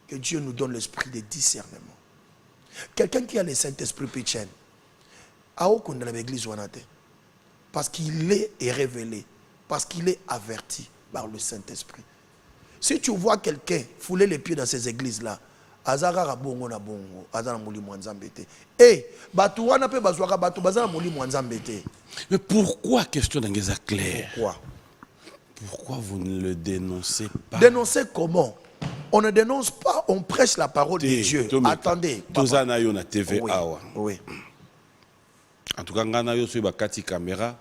Speaker 2: que Dieu nous donne l'esprit de discernement. Quelqu'un qui a le Saint-Esprit pichen dans l'église parce qu'il est révélé, parce qu'il est averti par le Saint-Esprit. Si tu vois quelqu'un fouler les pieds dans ces églises-là, azara bongo na bongo, azara moli mwanzambete. Et batuwana pe bazwaka batu bazara moli mwanzambete.
Speaker 1: Mais pourquoi, question d'Angeza claire,
Speaker 2: Pourquoi?
Speaker 1: pourquoi vous ne le dénoncez pas?
Speaker 2: Dénoncer comment? On ne dénonce pas, on prêche la parole de Dieu. Attendez.
Speaker 1: Tozana yo na TV
Speaker 2: Oui.
Speaker 1: awa.
Speaker 2: Oui.
Speaker 1: En tout cas, ngana yo soyeba kati caméra,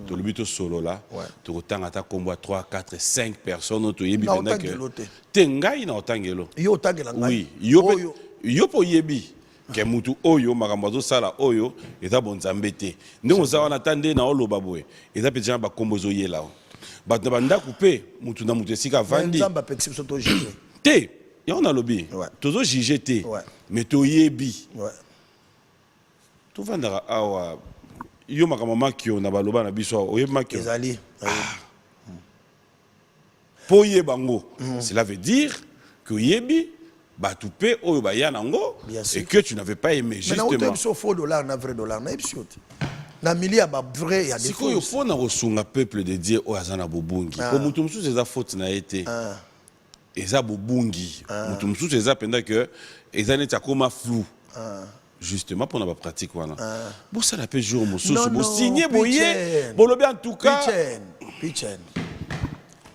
Speaker 1: to lobito solo là, to kotanga ta kombo 3, 4, 5 personnes to yebi
Speaker 2: Na
Speaker 1: penda que
Speaker 2: otangelo te.
Speaker 1: te ngai na otangelo.
Speaker 2: Yo otangela ngai.
Speaker 1: Oui, yo
Speaker 2: Oyo.
Speaker 1: yo po yebi ke mutu oyo makambo zo sala oyo eza bonzambe te. Ndenge za wana tande na oloba boye. Eza pe jamba kombo zo yela. Bato banda couper mutu na mutu esika vandi.
Speaker 2: Nzamba pexi so to juger.
Speaker 1: Te, ya on a lobby.
Speaker 2: Ouais.
Speaker 1: Tozo juger te.
Speaker 2: Ouais.
Speaker 1: Mais to yebi.
Speaker 2: Ouais.
Speaker 1: To vandara awa yo makambo makio na baloba na biso oyebi makio.
Speaker 2: Ezali.
Speaker 1: Po yebango. Cela veut dire que yebi batupe oyo ba yanango
Speaker 2: Bien sûr.
Speaker 1: et que tu n'avais pas aimé
Speaker 2: Maintenant,
Speaker 1: justement.
Speaker 2: on a faux dollar, na vrai dollar, na epsiot. Na milliers à vrai, il y a des
Speaker 1: Siko yo
Speaker 2: faux.
Speaker 1: fo na kosunga peuple de Dieu oyo azana bobungi. Ko mutu mususu eza faute na été. Eza bobungi. Mutu mususu eza penda que eza neti akoma flou. Justement pour na pratique wana. Bo ça la peut jour mususu bo signer boye. Bo lobi en tout cas.
Speaker 2: Pichen.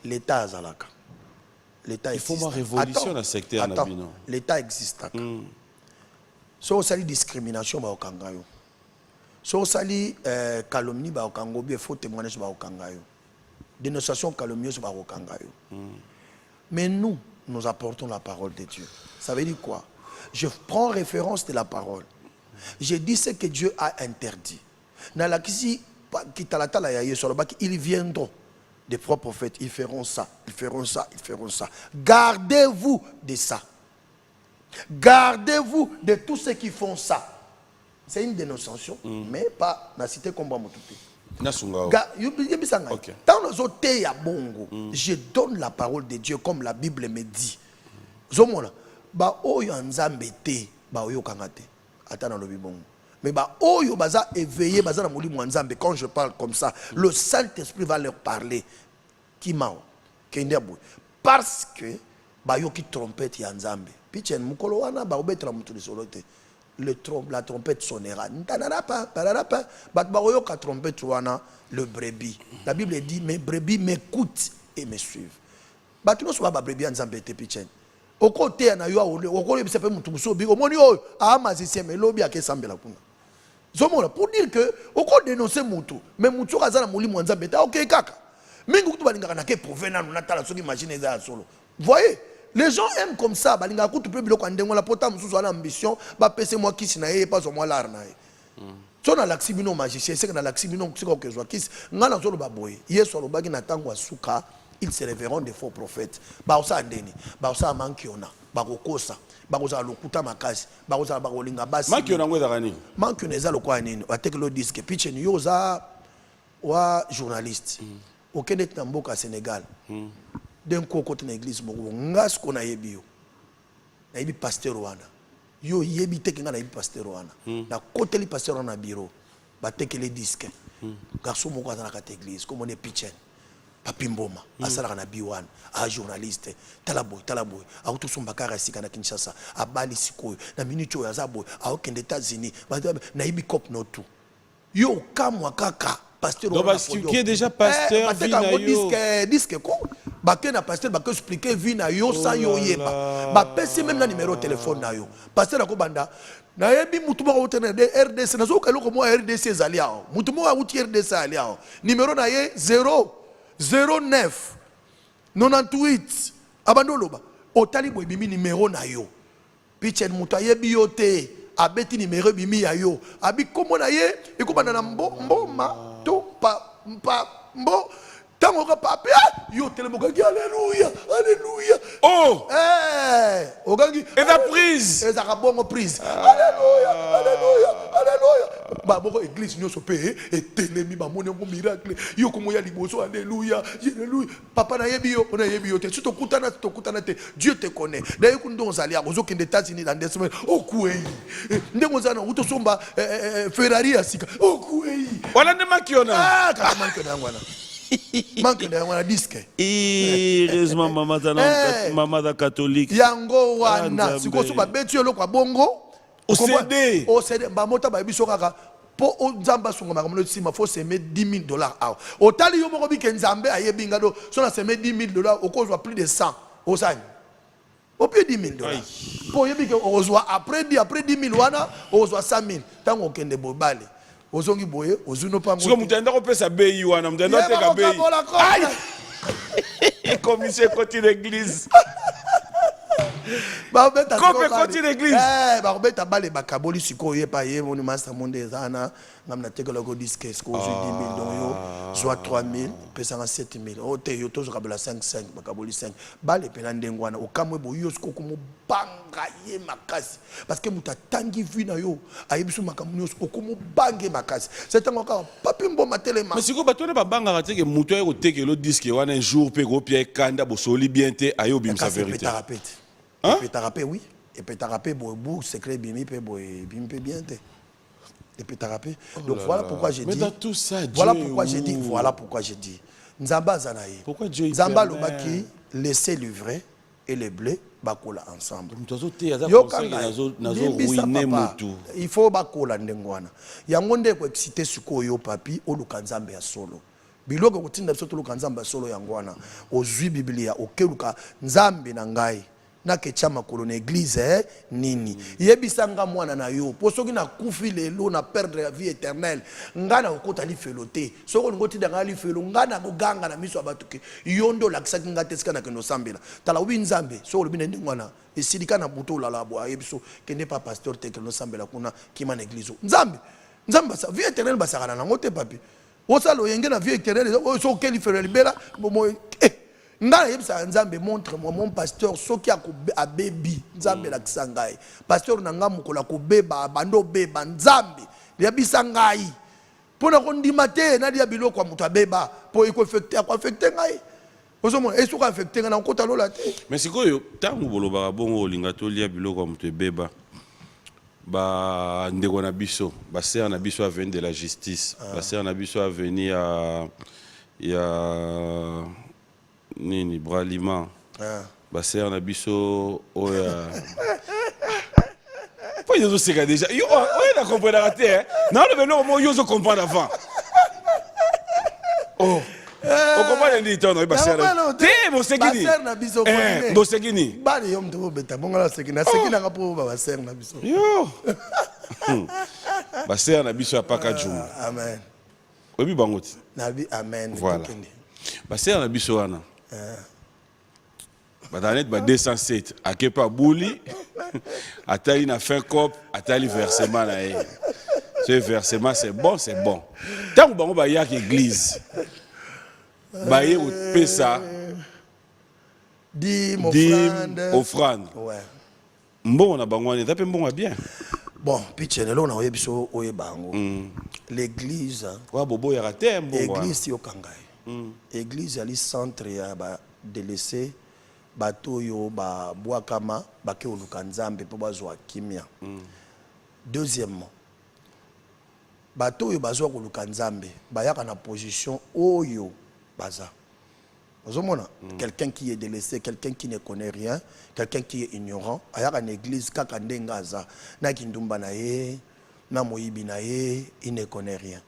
Speaker 2: L'État azalaka. L'État
Speaker 1: Il faut
Speaker 2: existe.
Speaker 1: ma révolution dans le secteur
Speaker 2: Attends.
Speaker 1: nabino.
Speaker 2: L'État existe. So osali discrimination ba okanga yo. So osali calomnie ba okanga bien faux témoignage ba okanga yo. Dénonciation calomnieuse ba okanga yo. Mais nous apportons la parole de Dieu. Ça veut dire quoi? Je prends référence de la parole. Je dis ce que Dieu a interdit. Ils viendront des propres prophètes, ils feront ça, ils feront ça, ils feront ça. Gardez-vous de ça. Gardez-vous de tous ceux qui font ça. C'est une dénonciation, mais pas la cité comme Bamotouté.
Speaker 1: Ok.
Speaker 2: Dans nos hôtels à Bongo, je donne la parole de Dieu comme la Bible me dit. Zomona, ba oyo nzambe te, ba oyo kangate. Attends dans le Bongo. Mais ba oyo baza éveillé, baza na moli nzambe. Quand je parle comme ça, le Saint-Esprit va leur parler. Qui mao, kendebu. Parce que ba yo qui trompette ya nzambe. Pichen mukolo wana ba obetra mutu de solote. La trompette sonnera. Le brebis. La Bible dit, mes brebis m'écoutent et me suivent. Tu ne sais pas brebis en zambete pichen. Au côté, on a eu au côté de pour dire que, au côté dénoncer Moutou, mais Moutou a mouli mwanzambete, ok, kaka. Mingu tu balinga na ke provena nous natala so imaginer ça solo. Voyez? Les gens aiment comme ça. Balinga kutu pe biloko ndengo la pota mususu ana ambition ba pese moi kisi na ye pas au moins l'art na ye. So na laxibino magicien c'est que na laxibino siko que zo kisi ngana zo lo baboye. Yeso lo bagi na tango asuka ils se révérendent des faux prophètes. Ba osa ndeni, ba osa mankiona. bakokosa bakozala lokuta makasi bakozala bakolinga basi
Speaker 1: Maki on a ngwe zakani.
Speaker 2: manque on eza lokwa nini batekelo disque pitch ni yo za wa journaliste okende na mboka Sénégal d'un côté na église moko ngas ko na yebi yo na yebi pasteur wana yo yebi tekinga na yebi pasteur wana na côté li pasteur wana na bureau batekele disque garçon moko na kata église comme on est pitchen Papi Mboma asalaka na B1 a journaliste talaboy a utosomba karasika na Kinshasa abali sikoyo na minute oyo azaboy a okende États-Unis na yebi cop no tout yo kamwa kaka pasteur
Speaker 1: Donc qui est déjà pasteur vina yo.
Speaker 2: disque ko baké na pasteur baké expliquer vina yo sans yo yeba ba pesi même na numéro téléphone na yo pasteur ko banda na yebi mutu mo otene de RDC na zo kaloko mo RDC ezali aho mutu mo uti RDC ali aho numéro na ye 09 98 abandoloba otali boy bimi numéro na yo pichen mutu ayebi yo te abeti numéro bimi ya yo abi komo na ye ekobanda na mboma to mbo tango ka pape yo telemoka ki alléluia
Speaker 1: Oh!
Speaker 2: Ogangi
Speaker 1: Eza prise.
Speaker 2: Eza ka bongo prise. Alléluia. Ba boko église nyoso pe et telemi ba moni ngo miracle. Yo komo ya liboso alléluia. Papa na yebi yo te. Tu te kutana te. Dieu te connaît. D'ailleurs kundo zali ya ozo kende États-Unis dans des semaines. Okuei. Ndengo zana uto somba Ferrari asika. Okuei.
Speaker 1: Wala ne maki on a.
Speaker 2: Kaka manke na ngwana. Manque de disque.
Speaker 1: Heureusement maman da catholique.
Speaker 2: Yango wana siko so ba beti yo lokwa bongo
Speaker 1: OCD.
Speaker 2: OCD ba mota ba biso kaka po nzamba songa makambo sima faut semer $10,000 awa. Otali yo moko bi ke nzambe ayebi ngado so na semer $10,000 okozwa plus de 100 osani. Au plus $10,000. Po yebi ke ozwa après 10,000 wana ozwa 100,000 tango okende bobale. Ozongi boye ozuno pango.
Speaker 1: Siko mutenda ko pesa bei wana mutenda teka bei. Commission côté l'église.
Speaker 2: Ba beta
Speaker 1: côté l'église.
Speaker 2: Ba beta bale bakaboli siko ye pa ye moni master monde ezana ngamna tekela ko disque ko zo 10,000 don yo zo 3,000 pesa 7,000 o te yo to zo kabela 5 bakaboli 5 bale pena ndengwana okamwe bo yo siko ko mo banga ye makasi parce que muta tangi vina yo ayebiso makambo yo ko mo bange makasi c'est tango ka Papi Mboma telema.
Speaker 1: Mais siko batone ba banga ka teke muto ya ko tekelo disque wana un jour pe ko pie kanda bo soli bien te ayo bim sa vérité.
Speaker 2: Hein? Et puis oui. Et puis tarapé boy secret bimi pe boy bimi pe bien te. Et puis tarapé. Donc voilà pourquoi j'ai dit.
Speaker 1: Mais dans tout ça Dieu.
Speaker 2: Voilà pourquoi j'ai dit. Nzamba zanaï.
Speaker 1: Pourquoi Dieu
Speaker 2: Nzamba lobaki laisser le vrai et le blé bakola ensemble. Il faut bakola ndengwana. Yangonde ko exciter suko yo papi oluka nzambe ya solo. Biloko kutinda biso toluka nzambe ya solo yangwana. Ozwi Biblia okeluka nzambe na ngai. Na kechama kolona église nini yebisanga mwana na yo po soki na kufi lelo na perdre la vie éternelle ngana okota li felote soko ngoti danga li felo ngana kuganga na miso abatuke yondo lakisaki ngate sika na kendo sambela tala ubi nzambe soko lobi nende ngwana esilika na buto la labo ayebiso kende pa pasteur te kendo sambela kuna kima na église nzambe sa vie éternelle basakana na ngote papi osalo yenge na vie éternelle so keli felo libera Nga yebisa nzambe montre-moi mon pasteur soki a bebi nzambe la kisangai pasteur nanga mukola ko beba bando beba nzambe yebisa ngai pona ko ndima te na dia biloko muto abeba po iko affecter ngai ozomo esuka affecter na kota lola te.
Speaker 1: Mais sikoyo tangu boloba bongo linga to lia biloko muto ebeba ba ndeko na biso ba sœur na biso a venir de la justice ba sœur na biso a venir ya nini bralima basser na biso oya po yo seka déjà yo na comprendre raté non le vélo mo yo comprendre avant oh on comprend ni ton basser te mo sekini
Speaker 2: basser na biso ko
Speaker 1: ni do sekini
Speaker 2: bali yo mto beta bonga la sekina sekina ka po basser na biso
Speaker 1: yo basser na biso apaka juma
Speaker 2: amen
Speaker 1: obi bangoti
Speaker 2: nabi amen
Speaker 1: voilà basser na biso wana Badanet ba 207 akepa bouli atali na fin cop atali versement na ye. Ce versement c'est bon. Tant bango ba yak église. Ba ye ou pesa
Speaker 2: Dîme,
Speaker 1: offrande.
Speaker 2: Ouais.
Speaker 1: Bon, on a bangouane, t'as bon bien.
Speaker 2: Bon, pitché, là, on a eu biso oye bango. L'église.
Speaker 1: Ouais, bobo, il y a raté, bon.
Speaker 2: Église, yo kangai. Église, ali centre ya ba délaissé. Bato yo ba boakama, ba ke olukanzambe po bazwa kimia. Deuxièmement, bato yo bazwa olukanzambe, ba yaka na position oyo baza. Quelqu'un qui est délaissé, quelqu'un qui ne connaît rien, quelqu'un qui est ignorant, ayaka na église kaka ndenga aza, na kindumba na ye, na moyibi na ye, il ne connaît rien.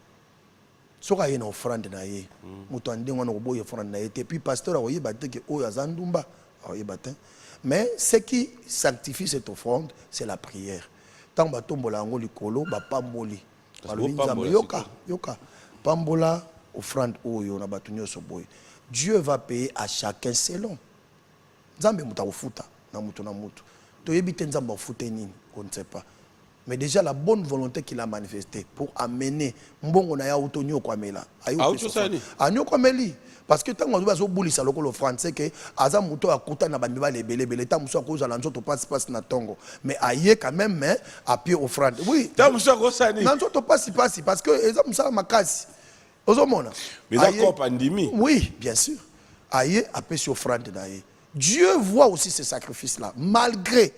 Speaker 2: Soka ye na offrande na ye, muto ndenga na oboye offrande na ye, et puis pasteur a oyeba te ke oyo azandumba, oyeba te. Mais ce qui sanctifie cette offrande, c'est la prière. Tant batombola ngo likolo, ba pamboli. Yoka, pambola offrande oyo na batunyo soboye. Dieu va payer à chacun selon. Nzambe muta ofuta na mutu na mutu. To yebite nzambe ofuta nini, on ne sait pas. Mais déjà la bonne volonté qu'il a manifestée pour amener mbongo na ya utonyo kwa mela. Anyo kwa meli parce que tant on doit obulisa lokolo français que aza muto akuta na bamiba lebele tant muso akoza la nzoto passe na tongo. Mais aye quand même à pied offrande. Oui.
Speaker 1: Tant muso akosani.
Speaker 2: Na nzoto passe parce que eza musa makasi.
Speaker 1: Mais d'accord, pandémie.
Speaker 2: Oui, bien sûr. Aïe, appelé sur offrande d'aïe. Dieu voit aussi ces sacrifices-là, malgré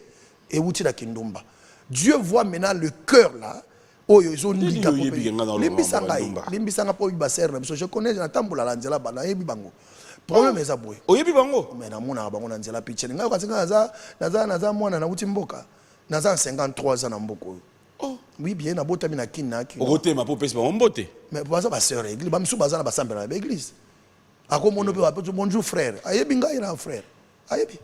Speaker 2: et outil la kindomba. Dieu voit maintenant le cœur là. Oh, ils ont dit je connais la tamboula l'anzela bana yebi bango. Problème est aboué.
Speaker 1: Oh yebi bango.
Speaker 2: Mais na mona bango l'anzela pitché. Nga kwa singa naza mwana na uti mboka. Naza 53 ans na mboko. Oh, oui, bien, na bota mina kinna ki.
Speaker 1: Ogote ma popesi ba ombote.
Speaker 2: Mais baza ba sœur église, ba misu baza na ba sambela na église. Ako mono pe ba bonjour frère. Ayebi nga ina frère. Ayebi.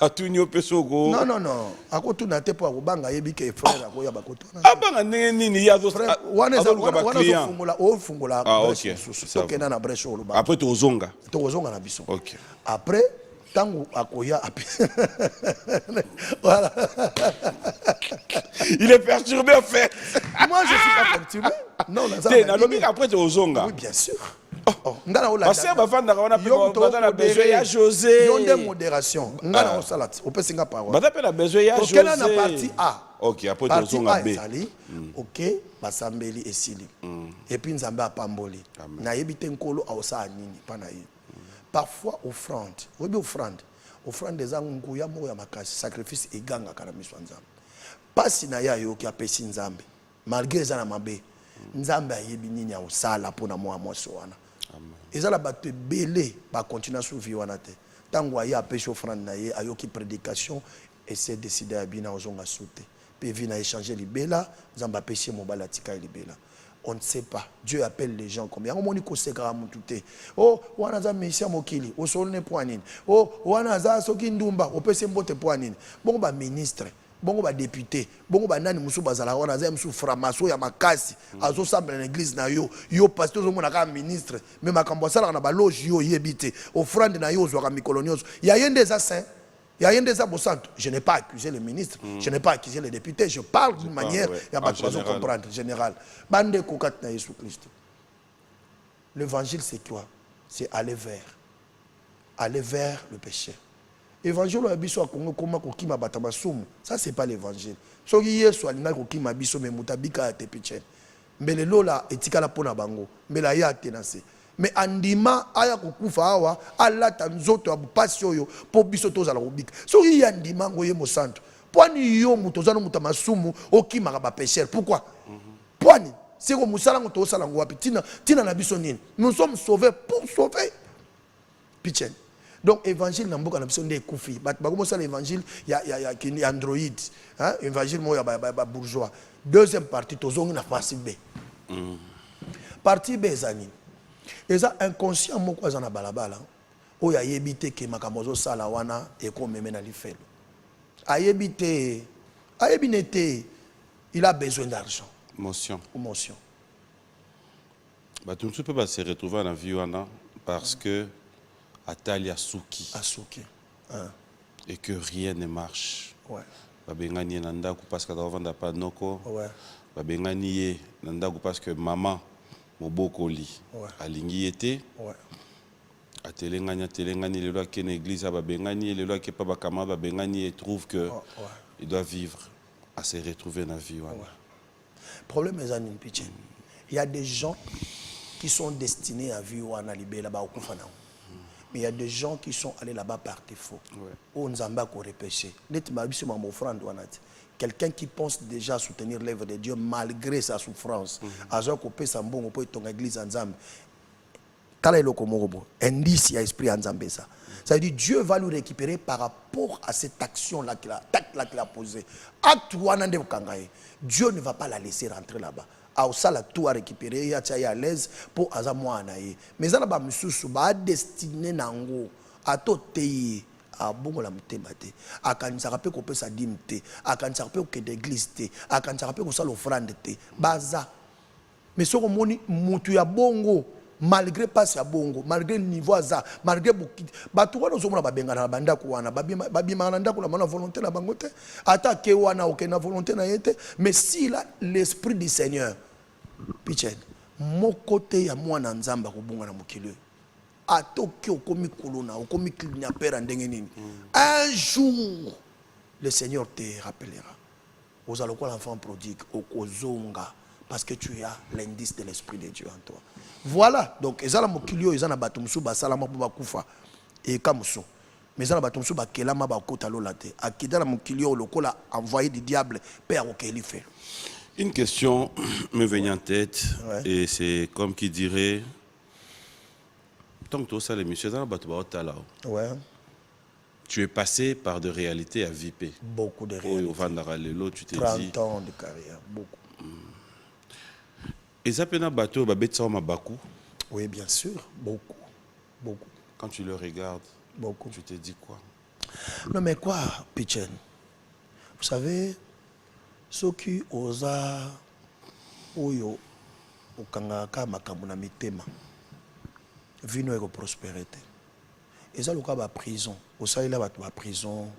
Speaker 1: Atunyo pesoko.
Speaker 2: Non. Ako tu na te po akobanga ayebi ke frère ako ya bakoto.
Speaker 1: Abanga nini ya zo
Speaker 2: frère. Wana fungula o fungula.
Speaker 1: Ah OK.
Speaker 2: OK na brèche o luba.
Speaker 1: Après to ozonga.
Speaker 2: To ozonga na biso.
Speaker 1: OK.
Speaker 2: Après tango akoya voilà.
Speaker 1: Il est perturbé en fait.
Speaker 2: Moi je suis pas perturbé. Non,
Speaker 1: après tu ozonga.
Speaker 2: Oui, bien sûr.
Speaker 1: Parce que bafanda wana pe bazana besoin ya José.
Speaker 2: Yonde modération. Ngana osalat. Opesi nga parole.
Speaker 1: Batape la besoin ya José.
Speaker 2: OK na partie A.
Speaker 1: OK, après tu ozonga B.
Speaker 2: OK, basambeli esili. Et puis nzambe apamboli. Na yebite nkolo aosa nini pa na ye. Parfois offrande. Oui, offrande. Offrande des angu ya mo ya makasi, sacrifice eganga kana miswanzambe. Pasi na ya yo ki apesi nzambe. Malgré ça na mabe. Nzambe ayebi nini ya osala pona mo amoso wana. Amen. Ezala bato belé ba continuer sur vie wana te. Tango ya apesi offrande na ye ayoki prédication et c'est décidé à bina ozonga soute. Pe vina échanger libela, nzambe apesi mobala tika libela. On ne sait pas. Dieu appelle les gens combien. On moni ko sekara mutute. Oh, wana za messia mokili, o solne poanine. Oh, wana za soki ndumba, o pese mbote poanine. Bongo ba ministre, bongo ba député, bongo ba nani musu bazala wana za musu framaso ya makasi. Azo sambela na église na yo. Yo pasteur zo mona ka ministre, mais makambo sala na ba loge yo yebite. Offrande na yo zo ka mikolonioso. Ya yende za saint. Il y a rien des absents. Je n'ai pas accusé le ministre, je n'ai pas accusé les députés. Je parle d'une manière, il y a pas de comprendre, général. Bande kokat na Jésus Christ. L'évangile, c'est quoi? C'est aller vers le péché. L'évangile, ça, c'est pas l'évangile. Ce qui est soit l'ingénieur qui mais mutabika te pichen. Mais le lola etika la pona bango. Mais la ya tenacé. Mais andima aya kukufa awa ala tanzoto abupasi yo po biso toza la rubik so yi andima ngoye mo santo pwani yo mutozana mutamasumu okimaka ba pécheur pourquoi pwani c'est comme musala ngoto sala ngwapi tina na biso nini nous sommes sauvés pour sauver pichen. Donc évangile na mboka na biso nde kufi bat ba komosa l'évangile ya android hein évangile mo ya ba bourgeois. Deuxième partie tozongi na partie B. Partie B zani eza inconscient moko azana balabala oyo ayebite ke makambo zo sala wana ekomeme na lifelo ayebite ayebinete il a besoin d'argent
Speaker 1: motion
Speaker 2: bah
Speaker 1: tout ne peut pas se retrouver dans la vie wana parce que atali asuki
Speaker 2: hein?
Speaker 1: Et que rien ne marche
Speaker 2: ouais
Speaker 1: babengani nanda ku parce que davanda pa noko
Speaker 2: ouais
Speaker 1: babengani ye nanda ku parce que maman mobokoli
Speaker 2: ouais.
Speaker 1: alingi était
Speaker 2: ouais.
Speaker 1: Atelengani, le loi qui est une église à Babengani, le loi qui est pas Bakama Babengani, et trouve que il doit vivre à se retrouver dans la vie.
Speaker 2: Le problème est il y a des gens qui sont destinés à vivre en Alibé là-bas au Koufana. Mais il y a des gens qui sont allés là-bas par défaut. On nous a repêché. Quelqu'un qui pense déjà à soutenir l'œuvre de Dieu malgré sa souffrance. Alors qu'on peut s'embonner, on peut être dans l'église en Zambie. Indice, il y a esprit en Zambie. Ça veut dire Dieu va nous récupérer par rapport à cette action-là qu'il a posée. Dieu ne va pas la laisser rentrer là-bas. Ça la tout à récupérer, il y a à l'aise pour Azamoa. Mais ça n'a pas destiné à tout pays. A bongo la mutema te akanisa rappel ko pesa dîme te akanisa rappel ko d'église te akanisa rappel ko sala offrande te baza mais soko moni mutu ya bongo malgré passe ya bongo malgré niveau za malgré batu wana zo mona babengana na banda ko wana babima na ndako na mana volonté na bango te attaquer wana okena volonté na yete mais si là l'esprit du Seigneur pichen mon côté ya mwana nzamba ko bonga na mokili un jour, le Seigneur te rappellera. Aux allons l'enfant prodigue, au kozonga, parce que tu as l'indice de l'Esprit de Dieu en toi. Voilà, donc, ils ont mokilio, ils ont batumsu, basalama kufa, et kamusu. Mais ils ont batumsu, bakelama, bakota lolate. Akida la mokilio, le kola envoyé du diable, père au fait.
Speaker 1: Une question me vient en tête, et c'est comme qui dirait. Tant que tu as les messieurs, tu es passé par de réalités à VIP.
Speaker 2: Beaucoup de réalités.
Speaker 1: Tu t'es
Speaker 2: 30 ans de carrière, beaucoup.
Speaker 1: Et ça peut être bateau, bakou.
Speaker 2: Oui, bien sûr, beaucoup. Beaucoup.
Speaker 1: Quand tu le regardes,
Speaker 2: beaucoup.
Speaker 1: Tu te dis quoi?
Speaker 2: Non, mais quoi, Pichen? Vous savez, ceux qui osent, oyo, okangaka makamuna mitema. Vino et prospérité. Et ça, le cas de la prison. Au sein de la prison,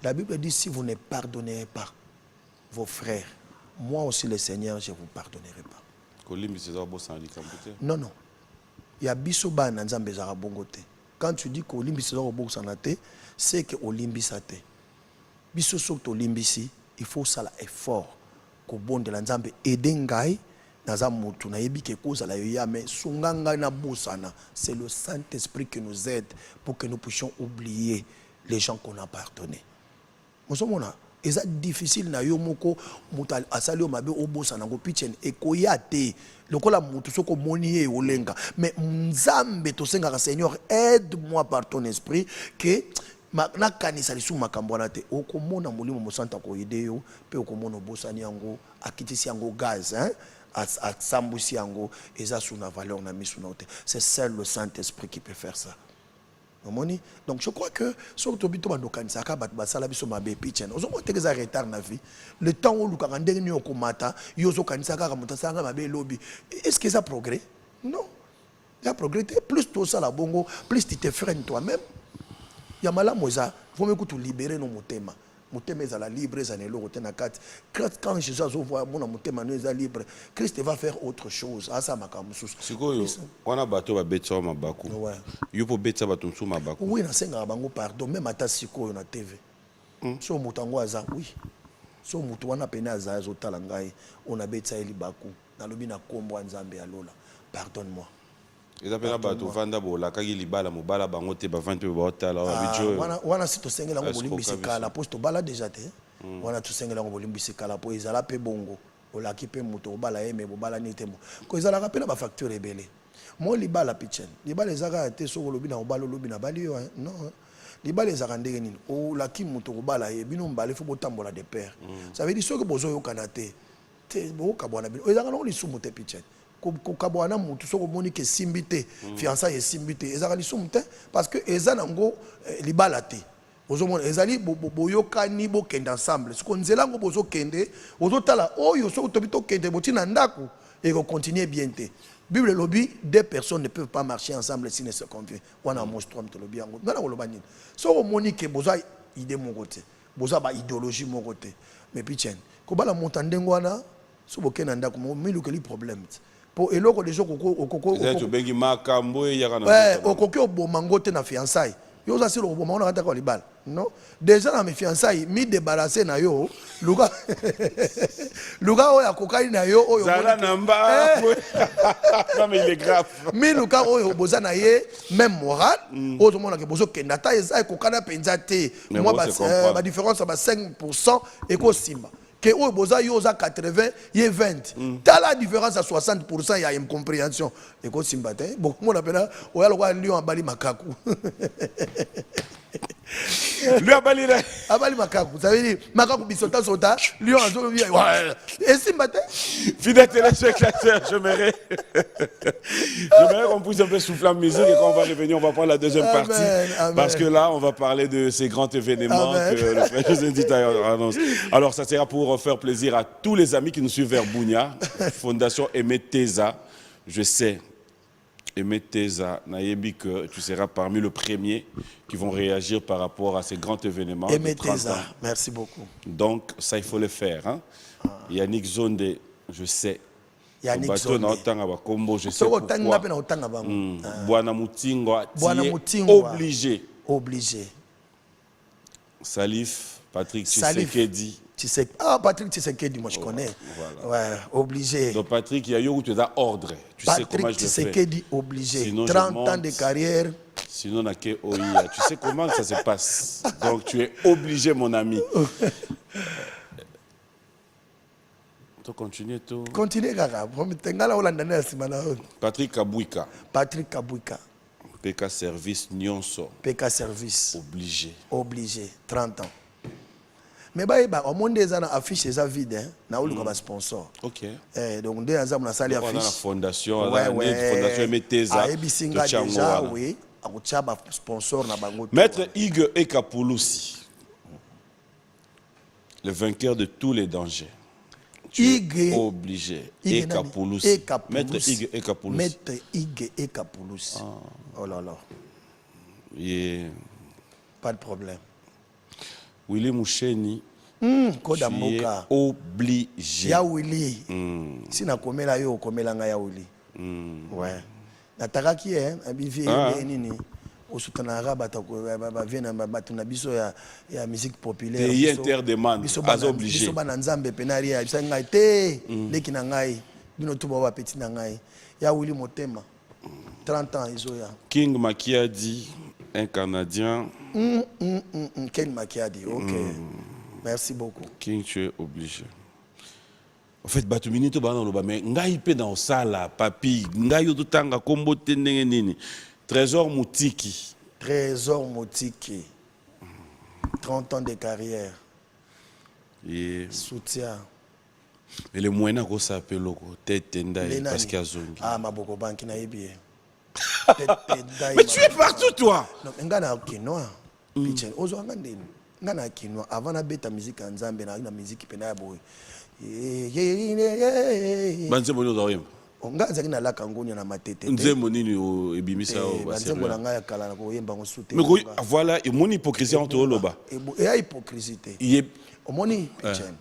Speaker 2: la Bible dit si vous ne pardonnez pas vos frères, moi aussi le Seigneur, je ne vous pardonnerai pas. Non, non. Il y a bisoba nanzambe zara bongote. Quand tu dis qu'olimbi c'est au sanate, c'est que olimbi sate. Biso sok to limbisi, il faut ça l'effort. Ko bon de lanzambe edengai. C'est le Saint-Esprit qui nous aide pour que nous puissions oublier les gens qu'on a pardonnés. C'est difficile na yo moko mutal asali o mabe obosa na go pitchen e koyate lokola mutu soko moni e olenga mais nzambe to senga Seigneur aide-moi par ton esprit que na kanisa lisu makambo na te okomona molimo mosanta ko ide yo pe okomona obosani yango akitisi yango gaz hein. C'est seul le Saint-Esprit qui peut faire ça. Donc je crois que le temps où est-ce que ça progresse? Non. Il y a progressé. Plus tu as la bongo, plus tu te freines toi-même. Il y a mal à moi, il faut me libérer nos motema. Motema est libre, quand Jésus voit mon motema est libre, Christ va faire autre chose. Ah ça m'a comme sous.
Speaker 1: On a bateau à betsa mabaku. You pour betsa batum sous mabaku.
Speaker 2: Oui, na senga bango pardon même ata siko na TV. So mutango aza oui. So mutu wana pena aza zo talangai on a betsa eli baku. Na lobi na kombo nzambe alola. Pardonne-moi.
Speaker 1: Ils appellent bateau vanda bola kagi libala mobala bango te ba vante ba otala
Speaker 2: wana si to sengela ngo bolimbi sekala posto bala déjà te wana to sengela ngo bolimbi sekala po ezala pe bongo olaki pe moto obala yeme bobala ni temo ko ezala ka pe na ba facture ebele mo libala pichen libala ezaka te so lobi na obala lobi na bali yo non libala ezaka ndenge nini olaki moto obala ye bino mbale fo botambola de père ça veut dire ce que bozo yo kanate te bo ka bwana bino ezaka no lisumu te pichen kokabwana mutu soko moni ke simbité fiançailles et simbité ezaka lisumte parce que ezana ngo libala te ozomona ezali boyokani bokende ensemble siko nzela ngo bozo kende ozotala oyo soko tobito kende botina ndako et ko continuer bien te Bible lobby deux personnes ne peuvent pas marcher ensemble s'ils ne se conviennent wana mostrom te lobby ngo ngana koloba nini soko moni ke boza idée mon côté boza ba idéologie mon côté mais puis tiens ko bala montandengo wana so bokenda ndako miluka li problème pour eloko les gens okoko
Speaker 1: tu bengi makambo ya kana
Speaker 2: ouais okoko obomango te na fiançailles yo za silo obomango na kata libala non déjà na mes fiançailles mi débarrasser na yo luka luka oyo akokai na yo oyo
Speaker 1: zala namba non mais il est grave
Speaker 2: mi luka oyo boza na ye même moral oyo mona ke bozo kenda ta eza ekokana penza te moi ba différence ba 5% eko simba que oyo boza yo za 80 ye 20 ta la différence à 60% il y a une compréhension eko simba te bon mona pena oya lokwa lion abali makaku
Speaker 1: lui abali là
Speaker 2: abali makaku ça veut dire makaku bisota sota lion azo bien et simba te
Speaker 1: fidèle téléspectateur j'aimerais qu'on puisse un peu souffler en musique et quand on va revenir on va prendre la deuxième partie parce que là on va parler de ces grands événements que le frère José Ndita annonce. Alors ça sera pour faire plaisir à tous les amis qui nous suivent vers Bunia, Fondation Aimé Teza, je sais Aimé Teza, Nayebi, que tu seras parmi les premiers qui vont réagir par rapport à ces grands événements.
Speaker 2: Aimé Teza, merci beaucoup.
Speaker 1: Donc, ça, il faut le faire. Hein? Yannick Zonde, je sais.
Speaker 2: Yannick Zonde.
Speaker 1: Je sais pourquoi. Bwana Mutingwa, obligé.
Speaker 2: Obligé.
Speaker 1: Salif, Patrick Tshisekedi.
Speaker 2: Patrick Tshisekedi, moi je connais. Voilà. Ouais, obligé.
Speaker 1: Donc Patrick, il y a eu où tu as ordre. Tu sais comment je le fais.
Speaker 2: Patrick Tshisekedi, obligé.
Speaker 1: Sinon,
Speaker 2: 30 ans de carrière.
Speaker 1: Sinon, on a que OIA. Tu sais comment ça se passe. Donc tu es obligé, mon ami. Tu continues tout.
Speaker 2: Continue, Kaka.
Speaker 1: Patrick Kabouika.
Speaker 2: Patrick Kabouika.
Speaker 1: PK Service Nyonso.
Speaker 2: PK Service.
Speaker 1: Obligé.
Speaker 2: Obligé. 30 ans. Mais bah au monde des ana affiche ça vide hein na ulu comme sponsor.
Speaker 1: OK.
Speaker 2: Donc des azam na salle affiche.
Speaker 1: On a la fondation, la fondation Aimé Teza.
Speaker 2: Déjà oui, akuchaba sponsor na bango.
Speaker 1: Maître Hugues Ekapouloussi. Le vainqueur de tous les dangers.
Speaker 2: Hugues
Speaker 1: obligé. Ekapouloussi. Maître Hugues Ekapouloussi.
Speaker 2: Maître Hugues Ekapouloussi. Oh là là. Pas de problème.
Speaker 1: Willy Moucheni,
Speaker 2: Kodamboka.
Speaker 1: Obligé.
Speaker 2: Ya Willy. Si na komela yo komela nga ya Willy. Ouais. Natakaki abivi nini osutanara bata ko ba vena batu na biso ya musique populaire.
Speaker 1: Pays interdemande. Az obligé.
Speaker 2: Biso bana nzambe penari ya bisa ngai te leki na ngai bino tuba ba petit na ngai. Ya Willy Motema. 30 ans izoya.
Speaker 1: King Makiadi, un Canadien.
Speaker 2: Ken Makiadi, ok. Merci beaucoup.
Speaker 1: King, tu es obligé. En fait, Batumini to bana loba mais ngai pe na osala papi, ngai yo tanga kombo tendenge nini. Trésor Moutiki.
Speaker 2: Trésor Moutiki. 30 ans de carrière. Soutien.
Speaker 1: Mais le moyen ko s'appelle loko tête ndai parce qu'il y a zongi.
Speaker 2: Ah maboko banki na yebi.
Speaker 1: Mais tu es partout toi.
Speaker 2: Non, ngana kinoa. Pichen ozo ngandeni. Ngana kinoa avant na beta musique nzambe na musique pena ya boy.
Speaker 1: Banzembo nyo zawemba.
Speaker 2: Ongaza kina la kangonya na matete.
Speaker 1: Nzembo nini o ebimisa o
Speaker 2: ba. Nzembo na ngaya kala na ko yemba ngosute.
Speaker 1: Mais voilà, et mon hypocrisie entre loba.
Speaker 2: Et ya hypocrisie. Omoni pichen.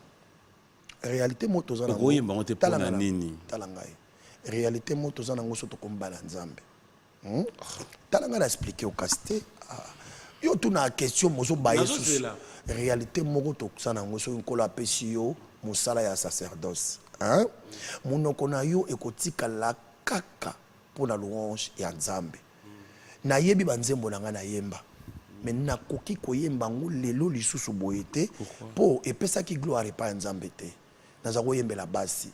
Speaker 2: Réalité moto za na.
Speaker 1: Ko yemba ngote pona nini.
Speaker 2: Talangai. Réalité moto za na ngoso to kombala nzambe. Talanga na expliquer au casté. Yo tuna question mozo baye sous. Réalité moko to sana ngoso nkola apesi yo musala ya sacerdoce. Hein? Monoko na yo ekotika la kaka pona louange ya nzambe. Na yebi banzembo na nga na yemba. Mais na koki koyemba ngo lelo lisusu boyete po epesa ki gloire pa nzambe te. Naza koyembela basi.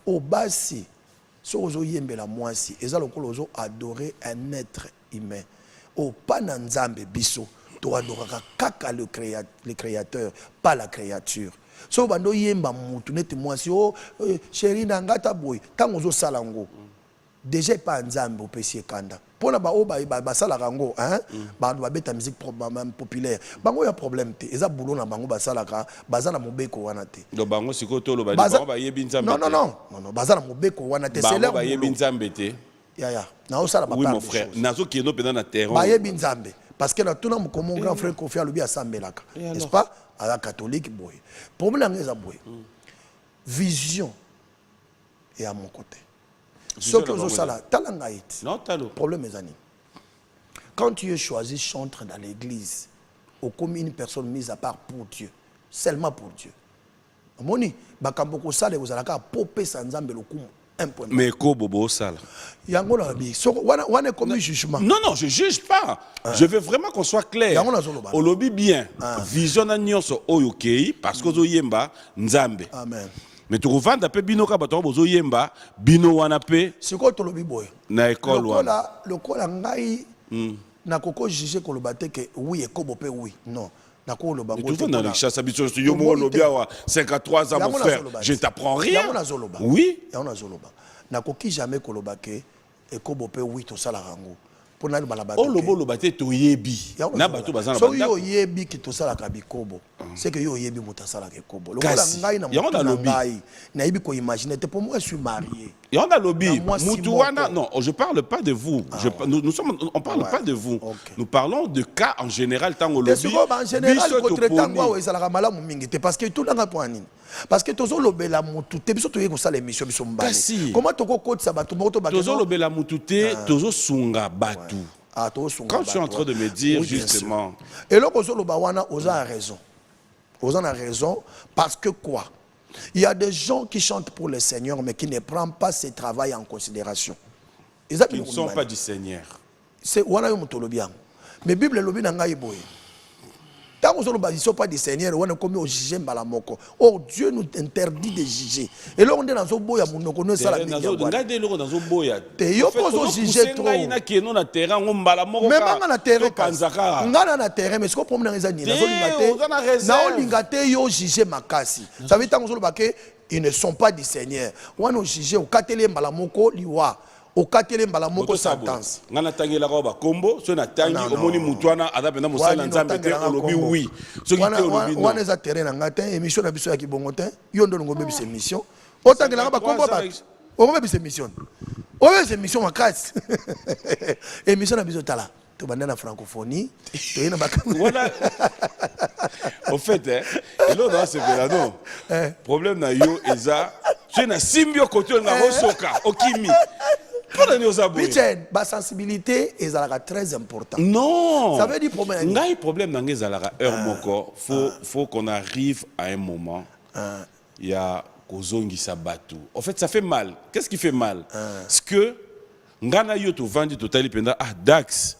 Speaker 2: O basi so ozo yembela mwasi eza lokolo ozo adorer un être humain. O pa na nzambe biso to adoraka kaka le créateur, pas la créature. So bando yemba mutu neti mwasi o chéri na ngata boy tango ozo salango. Déjà pas nzambe opesi kanda. Pona ba o ba sala rango hein ba ba beta musique populaire. Bango ya problème te. Eza boulot na bango ba sala ka bazana mobeko wana te.
Speaker 1: Do bango sikoto lo ba bango ba yebi nzambe.
Speaker 2: Non, bazana mobeko wana te.
Speaker 1: C'est leur ba yebi nzambe te.
Speaker 2: Ya. Na o sala ba.
Speaker 1: Oui mon frère. Nazo ki no pena na terrain.
Speaker 2: Ba yebi nzambe parce que na tuna mo comme mon grand frère Kofi Alubi asambelaka. N'est-ce pas? À la catholique boy. Problème ngeza boy. Vision est à mon côté. Ce que vous ça là, talangaït.
Speaker 1: Non, talo.
Speaker 2: Problème mes amis. Quand tu es choisi chantre dans l'église, ou comme une personne mise à part pour Dieu, seulement pour Dieu. Moni, bakamboko sale vous allez popper sans zambe le coup.
Speaker 1: Mais ko bobo sale.
Speaker 2: Yango na bi. So wana comme jugement.
Speaker 1: Non non, je juge pas. Je veux vraiment qu'on soit clair.
Speaker 2: Yango na zoloba.
Speaker 1: Au lobby bien. Vision na nyonso oyokei parce que zo yemba nzambe.
Speaker 2: Amen.
Speaker 1: Mais tu revends peu bino ka bato bozo yemba bino wana pe.
Speaker 2: C'est quoi to lobby boy?
Speaker 1: Na école wana.
Speaker 2: Le kola ngai na koko juger ko lobate que oui et kobo pe oui. Non. Na ko loba
Speaker 1: ngo. Tu vas dans les chasses habituelles studio mo lobby à 53 ans mon frère. Je t'apprends rien.
Speaker 2: Yango na zoloba.
Speaker 1: Oui.
Speaker 2: Yango na zoloba. Na koki jamais ko lobake et kobo pe oui to sala rango. Pour na balaba.
Speaker 1: Oh lobo lobate to yebi. Na bato bazana
Speaker 2: so yo yebi ki to sala ka bikobo. C'est que yo yebi mutasala ke kobo. Le kola ngai na ngai na yebi ko imaginer te pour moi je suis marié.
Speaker 1: Et on a lobby. Moutouana, non, je ne parle pas de vous. On ne parle pas de vous. Okay. Nous parlons de cas en général. Tant au lobby.
Speaker 2: En général, parce que tout le monde parce que tous les la moutouté, biso toye ko sala émission biso mbale. Comment to ko koti sa bato moto bato.
Speaker 1: Tous les la moutouté, tous sunga batu. Quand je suis en train de me dire justement.
Speaker 2: Et là ko solo ba wana oza raison. Oza a raison parce que quoi? Il y a des gens qui chantent pour le Seigneur, mais qui ne prennent pas ce travail en considération.
Speaker 1: Ils ne sont pas du Seigneur.
Speaker 2: C'est wana mutolobiang. Mais Bible lobi nanga iboye. Tant que ils ne sont pas du Seigneur, on est comme au juger balamoko. Oh Dieu nous interdit de juger. Et là on est dans ce boya mon connaît ça la Bible.
Speaker 1: Regardez le dans ce boya.
Speaker 2: Te yo pozo juger trop.
Speaker 1: Ina keno na terrain on balamoko.
Speaker 2: Même na terrain kanzaka. Ngana na terrain mais ce qu'on prend dans les années. Na olingate yo juger makasi. Ça veut dire tant que ils ne sont pas du Seigneur. On a jugé au katele balamoko liwa. Au katele balamoko sentence.
Speaker 1: Ngana tangela ko ba kombo, so na tangi omoni mutwana adapena musala nzambe te olobi oui. So ki te olobi non.
Speaker 2: Wana za terrain na ngata émission na biso ya kibongotin, yo ndo ngombe bise émission. O tangela ba kombo ba. O ngombe bise émission. O bise émission makasi. Émission na biso tala. To banda na francophonie, to yena ba.
Speaker 1: Voilà. Au fait et là dans ce verano. Problème na yo eza, tu na simbio côté na rosoka, okimi.
Speaker 2: Ma sensibilité est très importante.
Speaker 1: Non.
Speaker 2: Ça veut dire problème.
Speaker 1: Ngai problème nangé zalara moko. Faut qu'on arrive à un moment. Il y a kozongi sabatu. En fait, ça fait mal. Qu'est-ce qui fait mal? Parce que ngana yo to vandi totali penda Dax.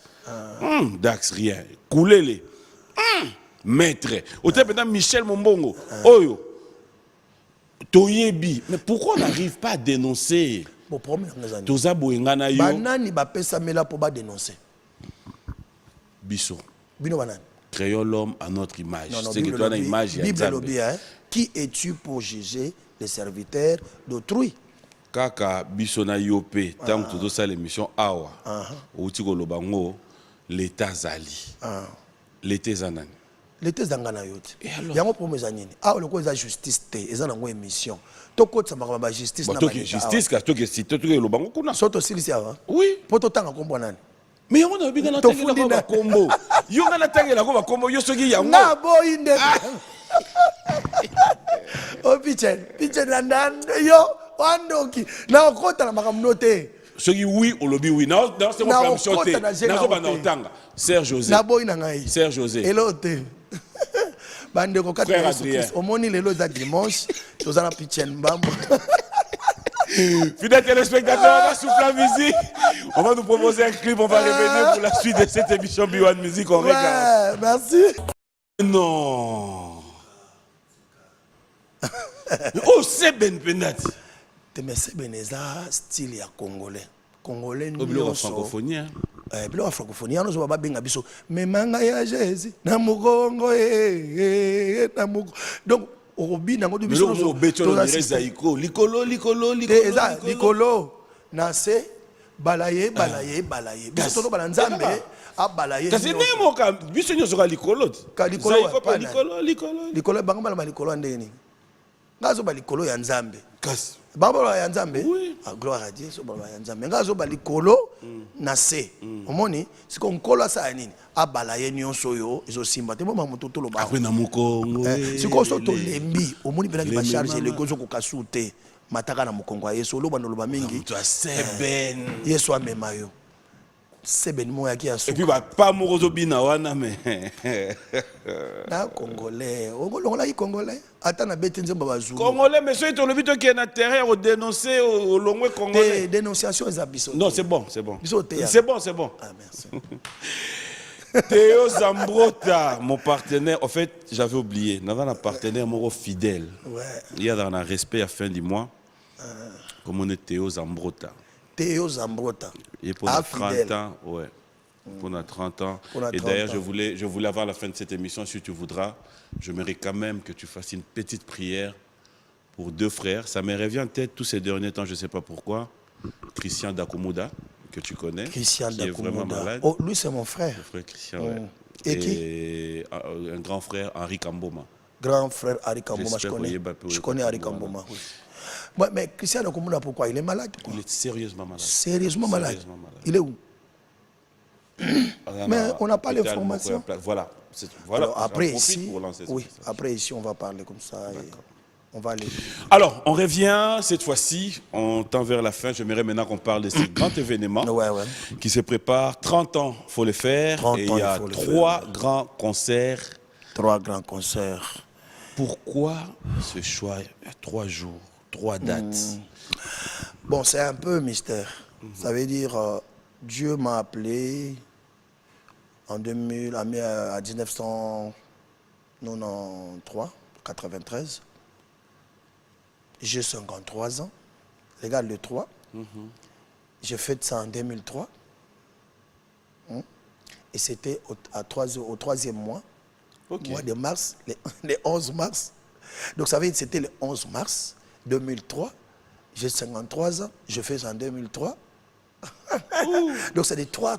Speaker 1: Dax rien. Koulele. Maître. Autant penda Michel Mombongo. Oyo. Toyebi. Mais pourquoi on n'arrive pas à dénoncer? Toza boengana yo
Speaker 2: banani ba pesa mela pour ba dénoncer
Speaker 1: biso
Speaker 2: bino banani
Speaker 1: créons l'homme à notre image. C'est que toi une image ya
Speaker 2: Bible qui es-tu pour juger les serviteurs d'autrui?
Speaker 1: Kaka biso na yope tant que ça l'émission awa outi ko lobango l'état zali l'état zanani
Speaker 2: l'état zangana yote yango pour mes anini ah le ko za justice te eza nango émission toko tsama ba justice na
Speaker 1: ba justice ka to que si to ke lobango kuna
Speaker 2: soto silisi awa
Speaker 1: oui
Speaker 2: poto tanga kombo nani
Speaker 1: mais yango na binga na tangela ko ba kombo yo na tangela ko ba kombo yo soki yango
Speaker 2: na boyinde o piche na ndando yo wandoki na kota na makamnote
Speaker 1: soki oui au lobby oui na c'est mon frère chanter na zo ba na otanga Serge José
Speaker 2: na boy na ngai
Speaker 1: Serge José
Speaker 2: elote bande ko kata Yesu omoni lelo za dimanche tozana pichen mbambo.
Speaker 1: Fidèles téléspectateurs, on va souffler la musique. On va nous proposer un clip, on va revenir pour la suite de cette émission B1 Musique. On regarde.
Speaker 2: Merci.
Speaker 1: Non. Oh, c'est Ben Penati.
Speaker 2: C'est Beneza style ya congolais. Congolais
Speaker 1: nous francophonie.
Speaker 2: Bila francophonie on zo ba benga biso mais manga ya Jésus na mugongo na mugongo. Donc obi nango du biso
Speaker 1: zo beto na zaiko likolo
Speaker 2: eza likolo na se balaye biso to bala nzambe a balaye
Speaker 1: kasi nemo ka biso nyo zoka likolo
Speaker 2: likolo bango bala likolo ndeni ngazo ba likolo ya nzambe
Speaker 1: kasi
Speaker 2: baba ya nzambe gloire à Dieu so baba ya nzambe ngazo ba likolo na se omoni siko nkolo sa nini abalaye nyonso yo ezo simba te mama moto tolo ba
Speaker 1: akwe na mukongo
Speaker 2: siko so to lembi omoni pena ki ba charge le gozo ko kasute mataka na mokongo ya yesu oloba noloba mingi
Speaker 1: Toi, Seben.
Speaker 2: yesu amema yo Seben mo yaki ya
Speaker 1: Et
Speaker 2: suka
Speaker 1: puis, pas Morozo Binawana, mais.
Speaker 2: na congolais ongolongola ki congolais ata na beti nzemba bazulu
Speaker 1: Congolais, mais ceux qui ont le but qui est intérêt au dénoncer au Longwe Congolais.
Speaker 2: dénonciation eza biso
Speaker 1: Non, c'est bon, c'est bon.
Speaker 2: Biso te ya.
Speaker 1: C'est bon, c'est bon.
Speaker 2: ah merci
Speaker 1: Théo Zambrota, mon partenaire, en fait, j'avais oublié. Nous avons un partenaire mon fidèle.
Speaker 2: ouais
Speaker 1: Il y a dans un respect à la fin du mois. Comme on est Théo Zambrota.
Speaker 2: Théo Zambrota
Speaker 1: Et pour 30 ans, ouais. Pour 30 ans.
Speaker 2: Pour
Speaker 1: Et
Speaker 2: 30
Speaker 1: d'ailleurs,
Speaker 2: ans.
Speaker 1: je voulais avant la fin de cette émission, si tu voudras, j'aimerais quand même que tu fasses une petite prière pour 2 frères. Ça me revient en tête tous ces derniers temps, je ne sais pas pourquoi. Christian Dakomuda, que tu connais.
Speaker 2: Christian
Speaker 1: qui est vraiment
Speaker 2: Dakomoda
Speaker 1: malade.
Speaker 2: oh lui c'est mon frère
Speaker 1: Le frère Christian, ouais.
Speaker 2: Et qui
Speaker 1: Et un grand frère, Henri Kamboma.
Speaker 2: grand frère Harry Kamboma
Speaker 1: J'espère
Speaker 2: je
Speaker 1: qu'il
Speaker 2: connais
Speaker 1: est
Speaker 2: Harry Kamboma oui. Ouais, mais Christian Dakomoda pourquoi il est malade quoi?
Speaker 1: Il est sérieusement malade.
Speaker 2: Sérieusement malade
Speaker 1: Sérieusement malade.
Speaker 2: il est où mais on n'a pas l'information.
Speaker 1: Voilà. Voilà.
Speaker 2: Alors, après
Speaker 1: J'en profite
Speaker 2: ici,
Speaker 1: pour lancer ce
Speaker 2: oui,
Speaker 1: message.
Speaker 2: après ici, on va parler comme ça. Et on va aller.
Speaker 1: Alors, on revient cette fois-ci, on tend vers la fin. J'aimerais maintenant qu'on parle de ce grand événement
Speaker 2: Ouais, ouais.
Speaker 1: qui se prépare. 30 ans, il faut le faire.
Speaker 2: 30
Speaker 1: Et
Speaker 2: ans,
Speaker 1: il y a
Speaker 2: il faut le
Speaker 1: 3
Speaker 2: faire.
Speaker 1: grands concerts.
Speaker 2: 3 grands concerts.
Speaker 1: Pourquoi ce choix? 3 jours, 3 dates.
Speaker 2: Bon, c'est un peu mystère. Ça veut dire, Dieu m'a appelé en 2000, à 1993, 93. J'ai 53 ans. Regarde le 3. J'ai fait ça en 2003. Et c'était au 3e mois.
Speaker 1: Ok.
Speaker 2: Mois de mars, le 11 mars. Donc ça veut dire que c'était le 11 mars 2003. J'ai 53 ans, je fais ça en 2003. Donc c'est des 3.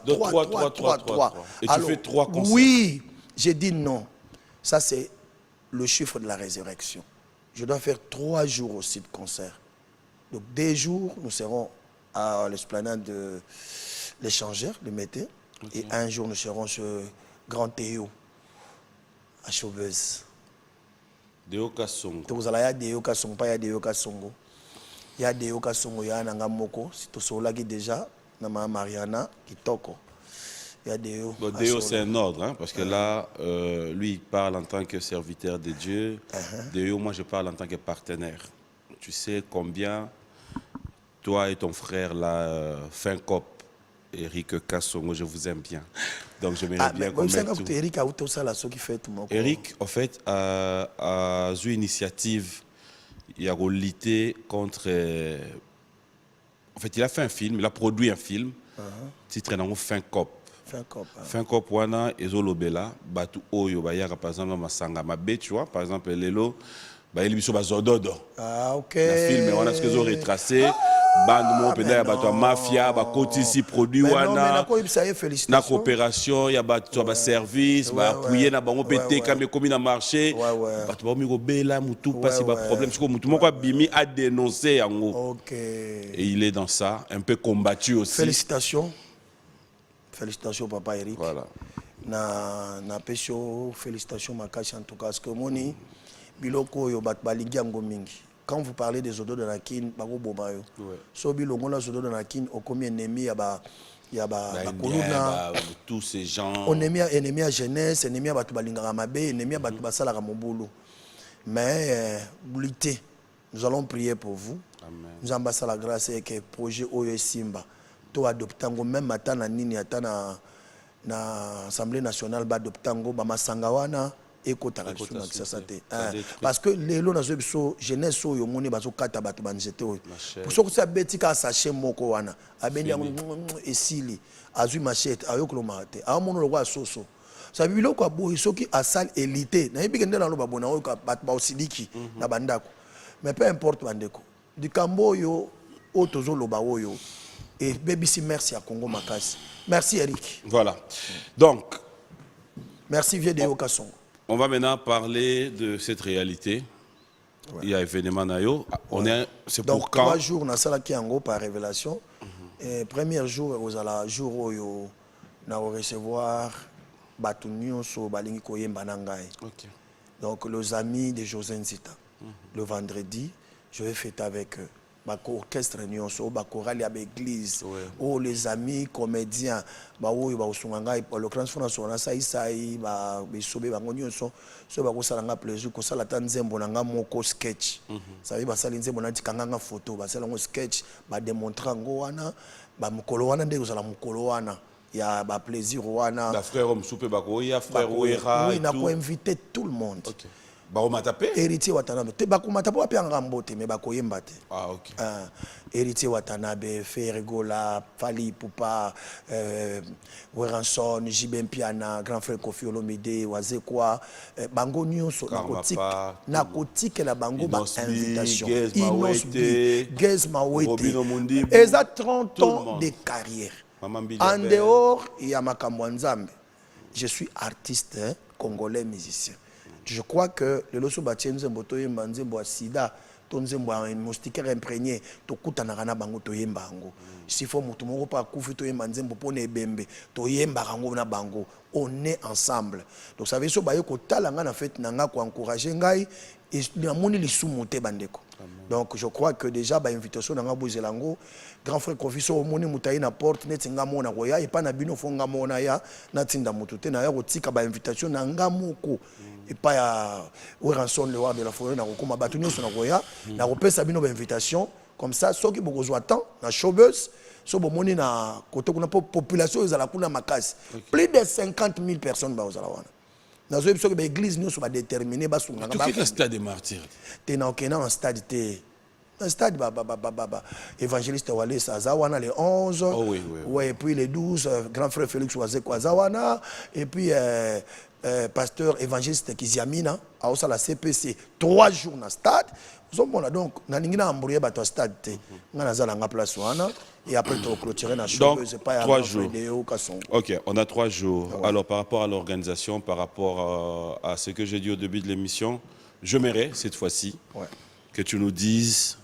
Speaker 1: Et tu fais 3 concerts.
Speaker 2: Oui, j'ai dit non. Ça c'est le chiffre de la résurrection. Je dois faire 3 jours aussi de concert. Donc 2 jours, nous serons à l'esplanade de l'échangeur, le Mété. Et 1 jour, nous serons sur Grand Théo, à Chauveuse.
Speaker 1: Deo Kasongo.
Speaker 2: Donc, il y a des Yoka Songo, pas il y a des Yoka Songo. Il y a des Yoka Songo, il y a Nanga Moko. C'est tout cela qui déjà, Nama Mariana, qui toko. Il y a des Yoka.
Speaker 1: Bon, Deo, c'est un ordre, hein, parce que là, lui, il parle en tant que serviteur de Dieu. Deo, moi, je parle en tant que partenaire. Tu sais combien toi et ton frère, là, fin cop, Eric Kassongo, je vous aime bien. Donc, je m'aimerais bien qu'on mette tout.
Speaker 2: Eric a tout ça là, ce qui fait tout mon
Speaker 1: Eric, en fait, a eu une initiative. Il a lutter contre. En fait, il a fait un film, il a produit un film. Titre est Fin Cop. Fin Cop, wana, ezolobela, batu oyo, bayaka, par exemple, masanga mabe, tu vois, par exemple, lelo, bayeli biso bazododo.
Speaker 2: Ah, ok.
Speaker 1: Le film, on a ce qu'ils ont retracé. Bande mo penda ya bato mafia ba koti ici produit wana na coopération ya bato ba service ba appuyer na bango pété comme comme na marché bato ba mi ko bela mutu pasi ba problème siko mutu moko bimi a dénoncer yango.
Speaker 2: OK.
Speaker 1: Et il est dans ça, un peu combattu aussi.
Speaker 2: Félicitations papa Eric.
Speaker 1: Voilà.
Speaker 2: Na pesho félicitations makashi en tout cas parce que moni biloko yo bat balingi yango mingi. Quand vous parlez des odeurs de la kin, bago bobayo. So bilongo la odeurs de la kin au combien ennemi ya ba koluna
Speaker 1: tous ces gens.
Speaker 2: On ennemi à jeunesse, ennemi à batu balinga mabe, ennemi à batu basala mobulu. Mais luttez. Nous allons prier pour vous.
Speaker 1: Amen.
Speaker 2: Nous ambassons la grâce et que projet Oyo Simba to adoptango même matin na nini ata na Assemblée nationale ba adoptango ba masangawana. Parce que les lois na zo jeunesse oyo moni bazo kata bato banjete oyo pour ça que ça betika sachet moko wana abendi esili azui machette ayokolo mate a mono lokwa soso ça biloko aboyi soki asal élité na yebi kende na lo babona oyo bato ba osidiki na bandako mais peu importe bandeko du kambo yo otozo loba oyo et bebisi merci à Congo makasi merci Eric.
Speaker 1: Voilà donc
Speaker 2: merci vieux de Yokason.
Speaker 1: On va maintenant parler de cette réalité. Il y a événement Nayo. C'est pour quand?
Speaker 2: 3 jours, on a ça qui en par révélation. Et premier jour, vous allez jour où on va recevoir Batunio so balingi koyemba nangai. Donc les amis de José Nzita. Le vendredi, je vais fêter avec eux. orchestre nyonso ba chorale ya église oh les amis comédiens ba oyo ba usunganga pour le grand France on a ça ba bisobe ba nyonso so ba ko salanga plaisir ko sala tanzembo nanga moko sketch ça veut ba sala nzembo na tikanga photo ba sala ngo sketch ba démontrer ngo wana ba mukolo wana ndeko sala mukolo wana ya ba plaisir wana
Speaker 1: la frère Msupe bakoya frère Ouera
Speaker 2: oui na ko inviter tout le monde.
Speaker 1: OK. Bakomatape
Speaker 2: Héritier Watanabe te bakomatape wapi ngambo te mais bakoyemba te.
Speaker 1: Ah OK.
Speaker 2: Héritier Watanabe, Ferregola, Fali Poupa, Weranson, Jibem Piana, grand frère Kofi Olomide, Wazekwa, bango nyonso nakotike la bango ba invitation. Inosbi, Gez Mawete. Eza 30 ans de carrière. En dehors, il y a makambo nzambe. Je suis artiste congolais musicien. Je crois que le loso batien nzembo to yemba nzembo a sida to nzembo a moustiquaire imprégné to kutanaka na bango to yemba ngo s'il faut mutu moko pa kufi to yemba nzembo pona ebembe to yemba ngo na bango on est ensemble. Donc ça veut dire so baye ko talanga na fête nanga ko encourager ngai et na moni lisumu te bandeko. Donc je crois que déjà ba invitation nanga bozelango grand frère Kofiso omoni mutayi na porte net nga mona koya et pas na bino fonga mona ya na tinda mutu te na ya kotika ba invitation nanga moko et pas ya Weranson le roi de la forêt na kokoma batu nyonso na koya na kopesa bino ba invitation comme ça soki bokozwa temps na showbuzz so bomoni na koto kuna population ezala kuna makasi plus de 50 000 personnes ba ozala wana na zo biso ke ba église nyonso ba déterminer ba sunga
Speaker 1: ba tu stade des martyrs
Speaker 2: te na okena en stade te un stade évangéliste Wale Sazawana les 11 ouais et puis les 12 grand frère Félix Wazekwa Zawana et puis pasteur évangéliste Kiziamina a aussi la CPC 3 jours dans stade zomona donc na ningina ambrouiller bato stade te ngana zala nga place wana et après tu clôturer na show c'est pas
Speaker 1: 3 jours. OK, on a 3 jours. Ouais. Alors par rapport à l'organisation, par rapport à ce que j'ai dit au début de l'émission, j'aimerais cette fois-ci que tu nous dises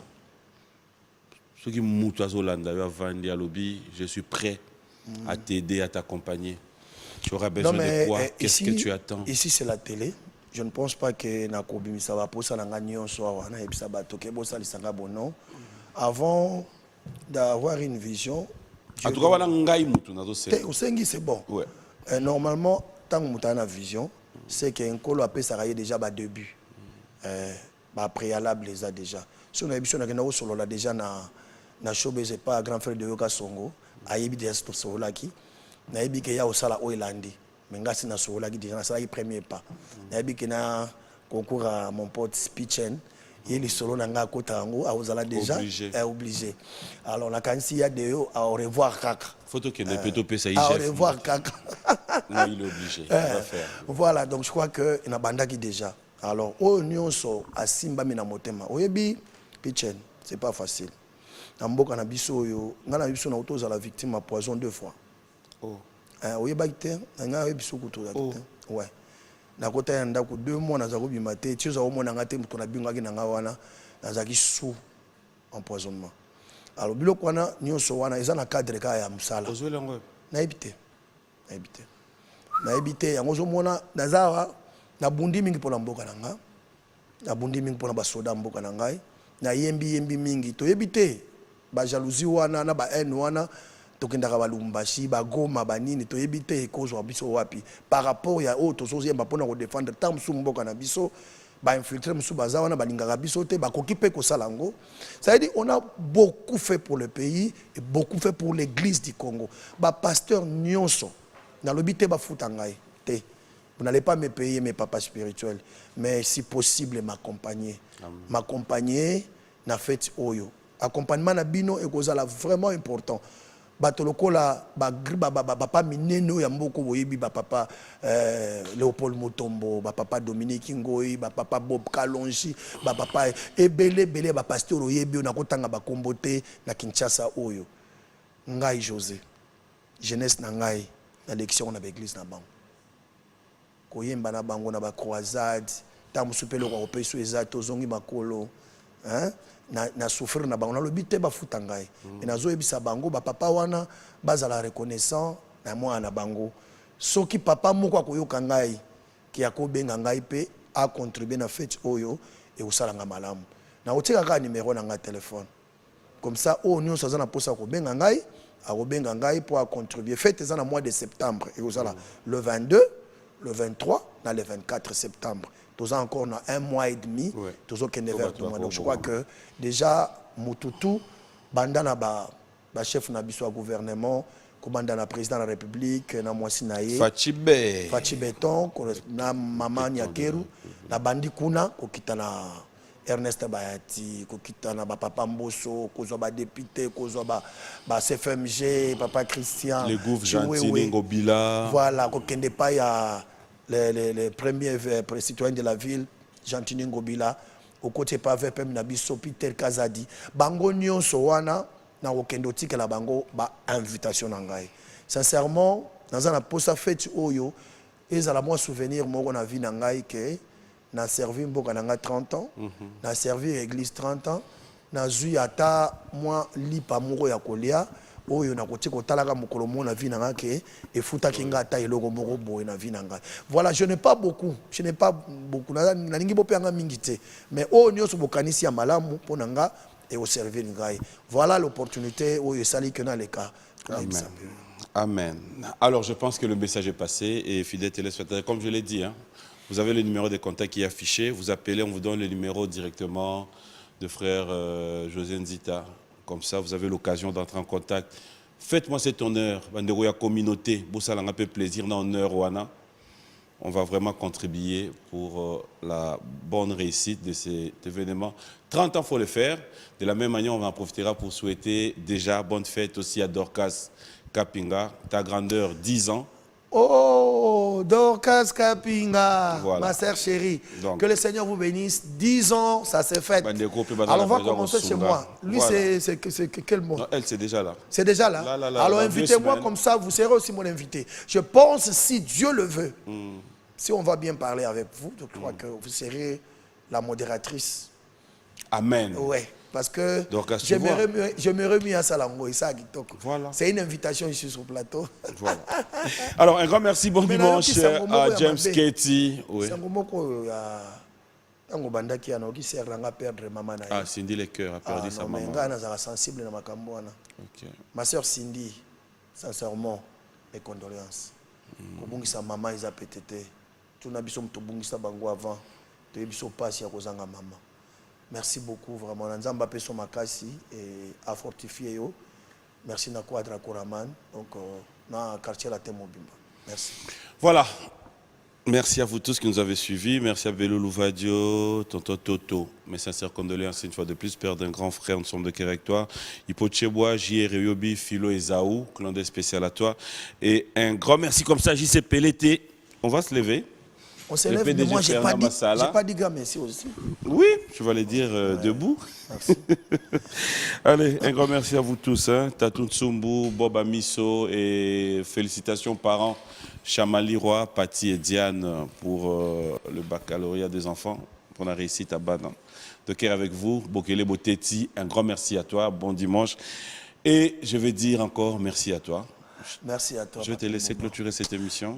Speaker 1: ce qui je suis prêt à t'aider, à t'accompagner. Tu auras besoin de quoi? Qu'est-ce que tu attends?
Speaker 2: Ici, c'est la télé. Je ne pense pas que Nakobi ça va poser la gagnon soit avant d'avoir une vision.
Speaker 1: En tout cas,
Speaker 2: c'est bon.
Speaker 1: Ouais.
Speaker 2: Normalement, tant que tu as une vision, c'est qu'un colo après ça a déjà un début. Préalable les a déjà. Si on a besoin solo là déjà na showbiz c'est pas grand frère de Yoka Songo, ayebi déjà to solo qui. Na yebi ke ya osala oilandi. Mais ngasi na solo qui déjà ça premier pas. Na yebi ke na concours à mon pote Speechen, il est solo nanga kota ngo a osala déjà obligé. Alors la kansi ya de yo à au revoir kaka.
Speaker 1: Photo que ne peut topé ça
Speaker 2: au revoir kaka.
Speaker 1: Non, il est obligé. Il va faire.
Speaker 2: Voilà, donc je crois que na bandaki déjà. Alors, au nyonso a simba mina motema. Oyebi Pichen, c'est pas facile. Namboka na biso yo, ngana biso na autoza la victime à poison 2 fois.
Speaker 1: Oh.
Speaker 2: Oyeba kite, nga biso kutoza kite. Ouais. Na kota ya ndako 2 mois na zako bimate, tioza o mona ngate mutona bingaki na nga wana, na zaki sous empoisonnement. Alors biloko wana nyonso wana eza na cadre ka ya musala.
Speaker 1: Ozoelango.
Speaker 2: Na ebite. Na ebite. Na ebite yango zo mona nazawa na bundi mingi pona mboka nanga na bundi mingi pona basoda mboka na ngai na yembi mingi to yebite ba jalousie wana na ba haine wana tokendaka balumbashi ba goma banini to yebite ekozwa biso wapi par rapport ya auto yemba pona ko défendre tant musu mboka na biso ba infiltrer musu baza wana balingaka biso te ba kokipe ko salango. Ça veut dire on a beaucoup fait pour le pays et beaucoup fait pour l'église du Congo. Ba pasteur nyonso na lobite ba futangai te. Vous n'allez pas me payer mes papas spirituels, mais si possible m'accompagner. M'accompagner na fête oyo. Accompagnement na bino et cause là vraiment important. Batoloko la papa mineno ya mboko boyebi ba papa Léopold Mutombo, ba papa Dominique Ngoi, ba papa Bob Kalonji, ba papa ebele ba pasteur oyebi na kotanga ba kombote na Kinshasa oyo. Ngai José. Jeunesse na ngai na l'élection na l'église na bango. Koyemba na bango na ba croisade ta musupelo ko peso ezato zongi makolo hein na souffrir na bango na lobite ba futangai et nazo ebisa bango ba papa wana bazala reconnaissant na mwa na bango soki papa moko akoyoka ngai ki akobenga ngai pe a contribuer na fête oyo et osalanga malamu na otika ka numéro na nga téléphone Comme ça, au nous ça na posa ko benga ngai, a ko benga ngai pour contribuer. Fête ça na mois de septembre et vous là le 22, le 23, dans le 24 septembre. Tous encore on a un mois et demi, tous aucun vers tout mois. Donc je crois que déjà Mututu bandana ba chef na biso gouvernement, commandant na président de la République na mwasi na ye. Fachi Beton, na mama Nyakeru, na bandi kuna kokita na Ernest Bayati, kokita na papa Mboso, kozwa ba député, kozwa ba CFMG, papa Christian.
Speaker 1: Les gouvernements Gentini Ngobila.
Speaker 2: Voilà, kokende pa ya les premiers citoyens de la ville, Gentini Ngobila, au côté pavé pem na biso Peter Kazadi. Bango nyonso wana na kokende tika la bango ba invitation na ngai. Sincèrement, dans un posa fête oyo, ezala moi souvenir moko na vie na ngai ke na servi mboka na nga 30 ans, na servi église 30 ans, na zui ata moi lipa moko ya kolia oyo na kotika kotalaka mokolo mo na vie na nga ke efuta kinga ata eloko moko boye na vie na nga. Voilà, je n'ai pas beaucoup, na ningi bopanga mingi te, mais oyo nyoso bokanisi ya malamu po na nga et au servir ngai. Voilà l'opportunité oyo sali que na le cas.
Speaker 1: Amen. Amen. Alors, je pense que le message est passé et fidèles téléspectateurs, comme je l'ai dit, hein, vous avez le numéro de contact qui est affiché. Vous appelez, on vous donne le numéro directement de frère José Nzita. Comme ça, vous avez l'occasion d'entrer en contact. Faites-moi cet honneur. Banderoya communauté, Boussalanga peu plaisir dans honneur Wana. On va vraiment contribuer pour la bonne réussite de cet événement. 30 ans, il faut le faire. De la même manière, on en profitera pour souhaiter déjà bonne fête aussi à Dorcas Kapinga. Ta grandeur, 10 ans.
Speaker 2: Oh, Dorcas Kapinga,
Speaker 1: Voilà.
Speaker 2: ma sœur chérie.
Speaker 1: Donc,
Speaker 2: que le Seigneur vous bénisse. 10 ans, ça s'est fait. Alors on va commencer chez moi. Lui, voilà. C'est quel mot?
Speaker 1: Non, elle, c'est déjà là.
Speaker 2: C'est déjà là. Alors invitez-moi comme ça, vous serez aussi mon invité. Je pense, si Dieu le veut, si on va bien parler avec vous, je crois que vous serez la modératrice.
Speaker 1: Amen.
Speaker 2: Ouais. Parce que
Speaker 1: Dorcas,
Speaker 2: je me remis à Salango et ça,
Speaker 1: voilà.
Speaker 2: C'est une invitation ici sur le plateau.
Speaker 1: Voilà. Alors, un grand merci, bon dimanche à James Katie. Oui. Ah, Cindy Les Cœurs a perdu sa maman.
Speaker 2: Sensible dans ma camboana.
Speaker 1: Okay.
Speaker 2: Ma soeur Cindy, sincèrement, mes condoléances. Sa maman, ils ont pété. Tout n'a pas sa bango avant. Tu as pas si à cause de maman. Merci beaucoup, vraiment. Nzamba peso makasi et a fortifié yo. Merci na Quadra Koraman. Donc, na quartier la Temobimba. Merci.
Speaker 1: Voilà. Merci à vous tous qui nous avez suivis. Merci à Bello Louvadio, Tonton Toto. Mes sincères condoléances une fois de plus, père d'un grand frère, nous sommes de cœur avec toi. Hippo Tchebois, J.R. Yobi, Philo et Zaou, clan des spécial à toi. Et un grand merci comme ça, J.C. Pelleté. On va se lever.
Speaker 2: On se lève, mais moi, je n'ai pas dit grand merci aussi.
Speaker 1: Oui, je vais le dire debout.
Speaker 2: Merci.
Speaker 1: Allez, un grand merci à vous tous. Hein. Tatou Tsumbu, Bob Amiso et félicitations parents, Chamali Roy, Patti et Diane pour le baccalauréat des enfants, pour la réussite à Banan. De cœur avec vous, Bokele Boteti, un grand merci à toi, bon dimanche. Et je vais dire encore merci à toi.
Speaker 2: Merci à toi.
Speaker 1: Je vais te laisser clôturer cette émission.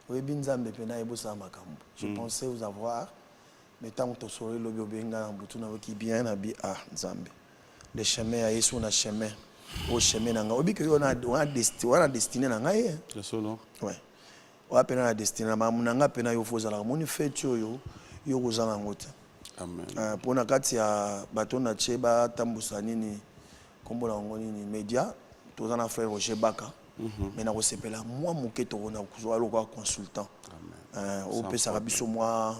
Speaker 2: Je pensais vous avoir, mais tant que tu le bien, le chemin a été un chemin. Au chemin, on a destiné.
Speaker 1: C'est ça, non?
Speaker 2: Oui. On a destiné. On a fait Amen. Pour na kati ya bato na cheba tambusa nini kombo na ngoni média tous na frère Roger Baka. Mais na kosepela moi moketo na kuzwa lokwa consultant. Au pesa biso moi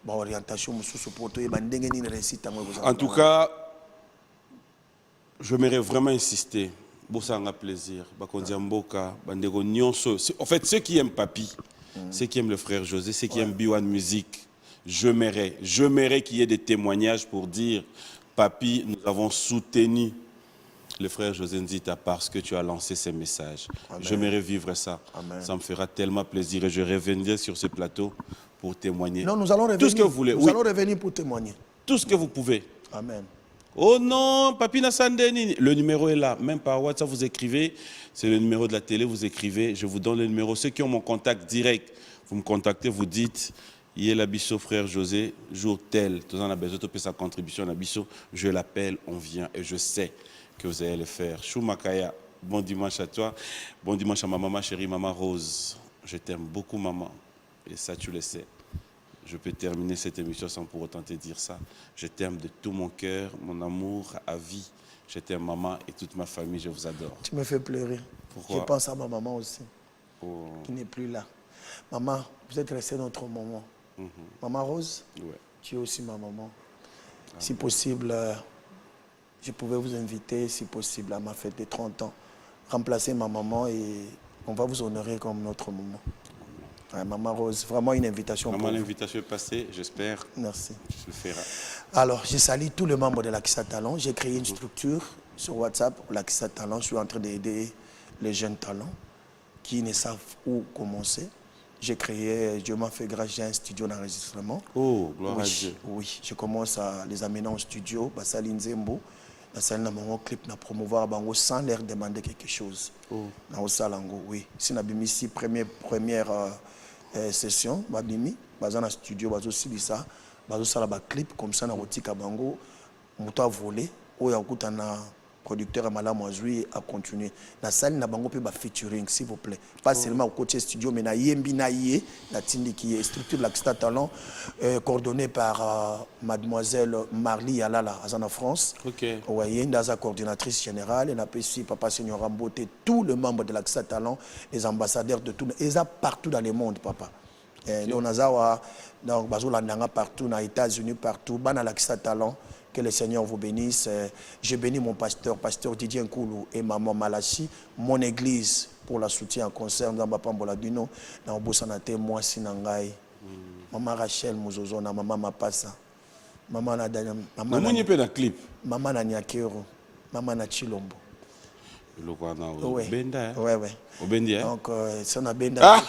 Speaker 2: ba orientation mususu poto e bandenge ni réussite ngo.
Speaker 1: En tout cas, je m'aimerais vraiment insister. Bosanga plaisir, bakonzi mboka, bandego nyonso. En fait, ceux qui aiment Papi, ceux qui aiment le frère José, ceux qui aiment B1 Musique, je m'aimerais qu'il y ait des témoignages pour dire Papi, nous avons soutenu le frère José Nzita parce que tu as lancé ces messages. Amen. Je m'aimerais vivre ça. Amen. Ça me fera tellement plaisir et je reviendrai sur ce plateau pour témoigner.
Speaker 2: Non, nous allons revenir.
Speaker 1: Tout ce que vous voulez.
Speaker 2: Nous allons revenir pour témoigner.
Speaker 1: Tout ce que vous pouvez.
Speaker 2: Amen.
Speaker 1: Oh non, Papi Nassandeni. Le numéro est là. Même par WhatsApp, vous écrivez. C'est le numéro de la télé, vous écrivez. Je vous donne le numéro. Ceux qui ont mon contact direct, vous me contactez, vous dites, Il est l'abisso, frère José, jour tel, tout en a besoin de sa contribution à l'abisso, je l'appelle, on vient et je sais que vous allez le faire. Chou Makaya, bon dimanche à toi, bon dimanche à ma maman chérie, maman Rose. Je t'aime beaucoup, maman, et ça tu le sais. Je peux terminer cette émission sans pour autant te dire ça. Je t'aime de tout mon cœur, mon amour à vie. Je t'aime, maman, et toute ma famille, je vous adore.
Speaker 2: Tu me fais pleurer.
Speaker 1: Pourquoi?
Speaker 2: Je pense à ma maman aussi,
Speaker 1: Oh.
Speaker 2: qui n'est plus là. Maman, vous êtes restée notre maman. Maman Rose,
Speaker 1: Ouais.
Speaker 2: tu es aussi ma maman. Si possible, je pouvais vous inviter, si possible, à ma fête de 30 ans. Remplacer ma maman et on va vous honorer comme notre maman. Ouais, Maman Rose, vraiment une invitation
Speaker 1: Maman,
Speaker 2: pour vous.
Speaker 1: l'invitation est passée, j'espère
Speaker 2: Merci.
Speaker 1: que tu le feras.
Speaker 2: Alors, je salue tous les membres de l'Akissa Talent. J'ai créé une structure sur WhatsApp, l'Akissa Talent. Je suis en train d'aider les jeunes talents qui ne savent où commencer. J'ai créé, Dieu m'a fait grâce, j'ai un studio d'enregistrement.
Speaker 1: Oh, gloire à
Speaker 2: Oui,
Speaker 1: Dieu.
Speaker 2: oui, je commence à les amener en studio, Basali Nzembo, Basali na mon clip na promouvoir bango sans leur demander quelque chose.
Speaker 1: Oh.
Speaker 2: Na osalango, oui. Si na bimisi première session, babimi, bazana studio, bazo silisa, bazo sala ba clip comme ça na rotika bango, muto a volé, oya okuta na producteur à Malamu Azui a continué. La salle n'a pas ba featuring, s'il vous plaît. Pas seulement au côté studio, mais na yembi na yé, la tindi qui est structure de l'Akissa Talent, coordonnée par mademoiselle Marly Yalala, en France.
Speaker 1: Ok.
Speaker 2: Ouais, il y a une coordinatrice générale, elle a aussi Papa Seigneur Ramboté, tous les membres de l'Akissa Talent, les ambassadeurs de tout, ils sont partout dans le monde, papa. Nous avons donc partout, dans les États-Unis, partout, dans l'Akissa Talent. Que le Seigneur vous bénisse. Je bénis mon pasteur Didier Nkoulou et maman Malachi, mon église pour la soutien en concert dans Bapambola Duno, dans Bosanate, moi Sinangai, maman Rachel Mouzozona, maman Mapassa, maman Nadanya, maman Nanyakero, maman Nachilombo.
Speaker 1: Oui. Benda,
Speaker 2: ouais, ouais.
Speaker 1: Obendia.
Speaker 2: Donc, ça n'a benda.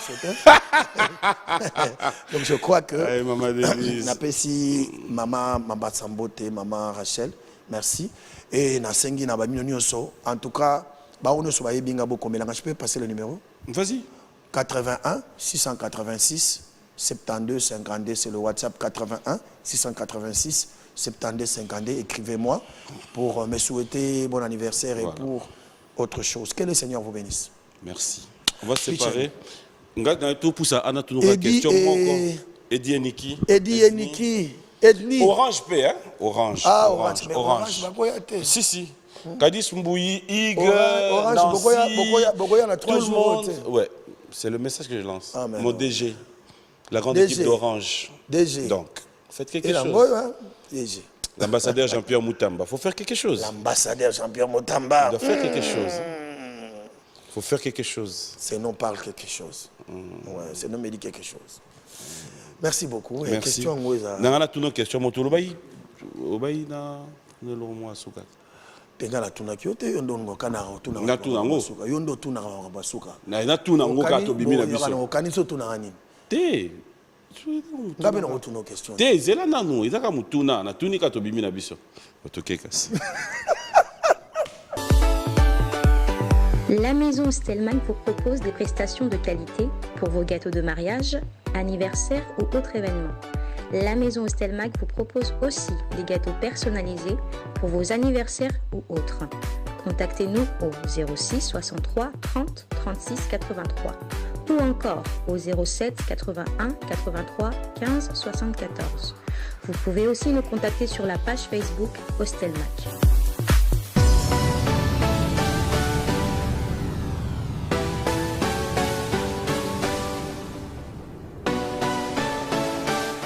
Speaker 2: Donc, je crois que Napesi, maman Mabatsambote, maman Rachel, merci. Et Nasengi Nabamino Nyoso, en tout cas, Baono Sobaye Bingabo Komelanga, je peux passer le numéro?
Speaker 1: Vas-y.
Speaker 2: 81 686 72 52, c'est le WhatsApp 81 686 72 52. Écrivez-moi pour me souhaiter bon anniversaire et pour autre chose. Que le Seigneur vous bénisse.
Speaker 1: Merci. On va se séparer. Eddie et Niki.
Speaker 2: Eddie et Niki. Edni.
Speaker 1: Orange P, hein? Orange.
Speaker 2: Ah, Orange. Orange.
Speaker 1: Si, si. Kadis Mbouyi, Ig,
Speaker 2: Orange,
Speaker 1: Nancy,
Speaker 2: Bogoya, on a 3
Speaker 1: tout le
Speaker 2: jours.
Speaker 1: monde. Ouais, c'est le message que je lance.
Speaker 2: Ah,
Speaker 1: mon DG. La grande
Speaker 2: DG.
Speaker 1: équipe d'Orange.
Speaker 2: DG.
Speaker 1: Donc, faites quelque chose.
Speaker 2: Hein? DG.
Speaker 1: L'ambassadeur Jean-Pierre Moutamba, il faut faire quelque chose.
Speaker 2: L'ambassadeur Jean-Pierre Moutamba.
Speaker 1: Il doit faire quelque chose. Il faut faire quelque chose.
Speaker 2: Ce nom parle quelque chose. Ouais, ce nom me dit quelque chose. Merci beaucoup.
Speaker 1: Merci.
Speaker 2: Question
Speaker 1: Nangana tuno question moto lobayi. Obayi na lo mo asuka.
Speaker 2: Tengala tuna kyote yondo ngokana tuna.
Speaker 1: Na tuna ngo.
Speaker 2: Yondo tuna basuka.
Speaker 1: Na tuna ngo ka to bimina biso.
Speaker 2: Ngokana okaniso tuna ngani.
Speaker 1: Te.
Speaker 2: Ngabe na tuna question.
Speaker 1: Te zela nanu izaka mutuna na tuni ka to bimina biso. Otokekasi.
Speaker 3: La maison Stelmach vous propose des prestations de qualité pour vos gâteaux de mariage, anniversaires ou autres événements. La maison Stelmach vous propose aussi des gâteaux personnalisés pour vos anniversaires ou autres. Contactez-nous au 06 63 30 36 83 ou encore au 07 81 83 15 74. Vous pouvez aussi nous contacter sur la page Facebook Stelmach.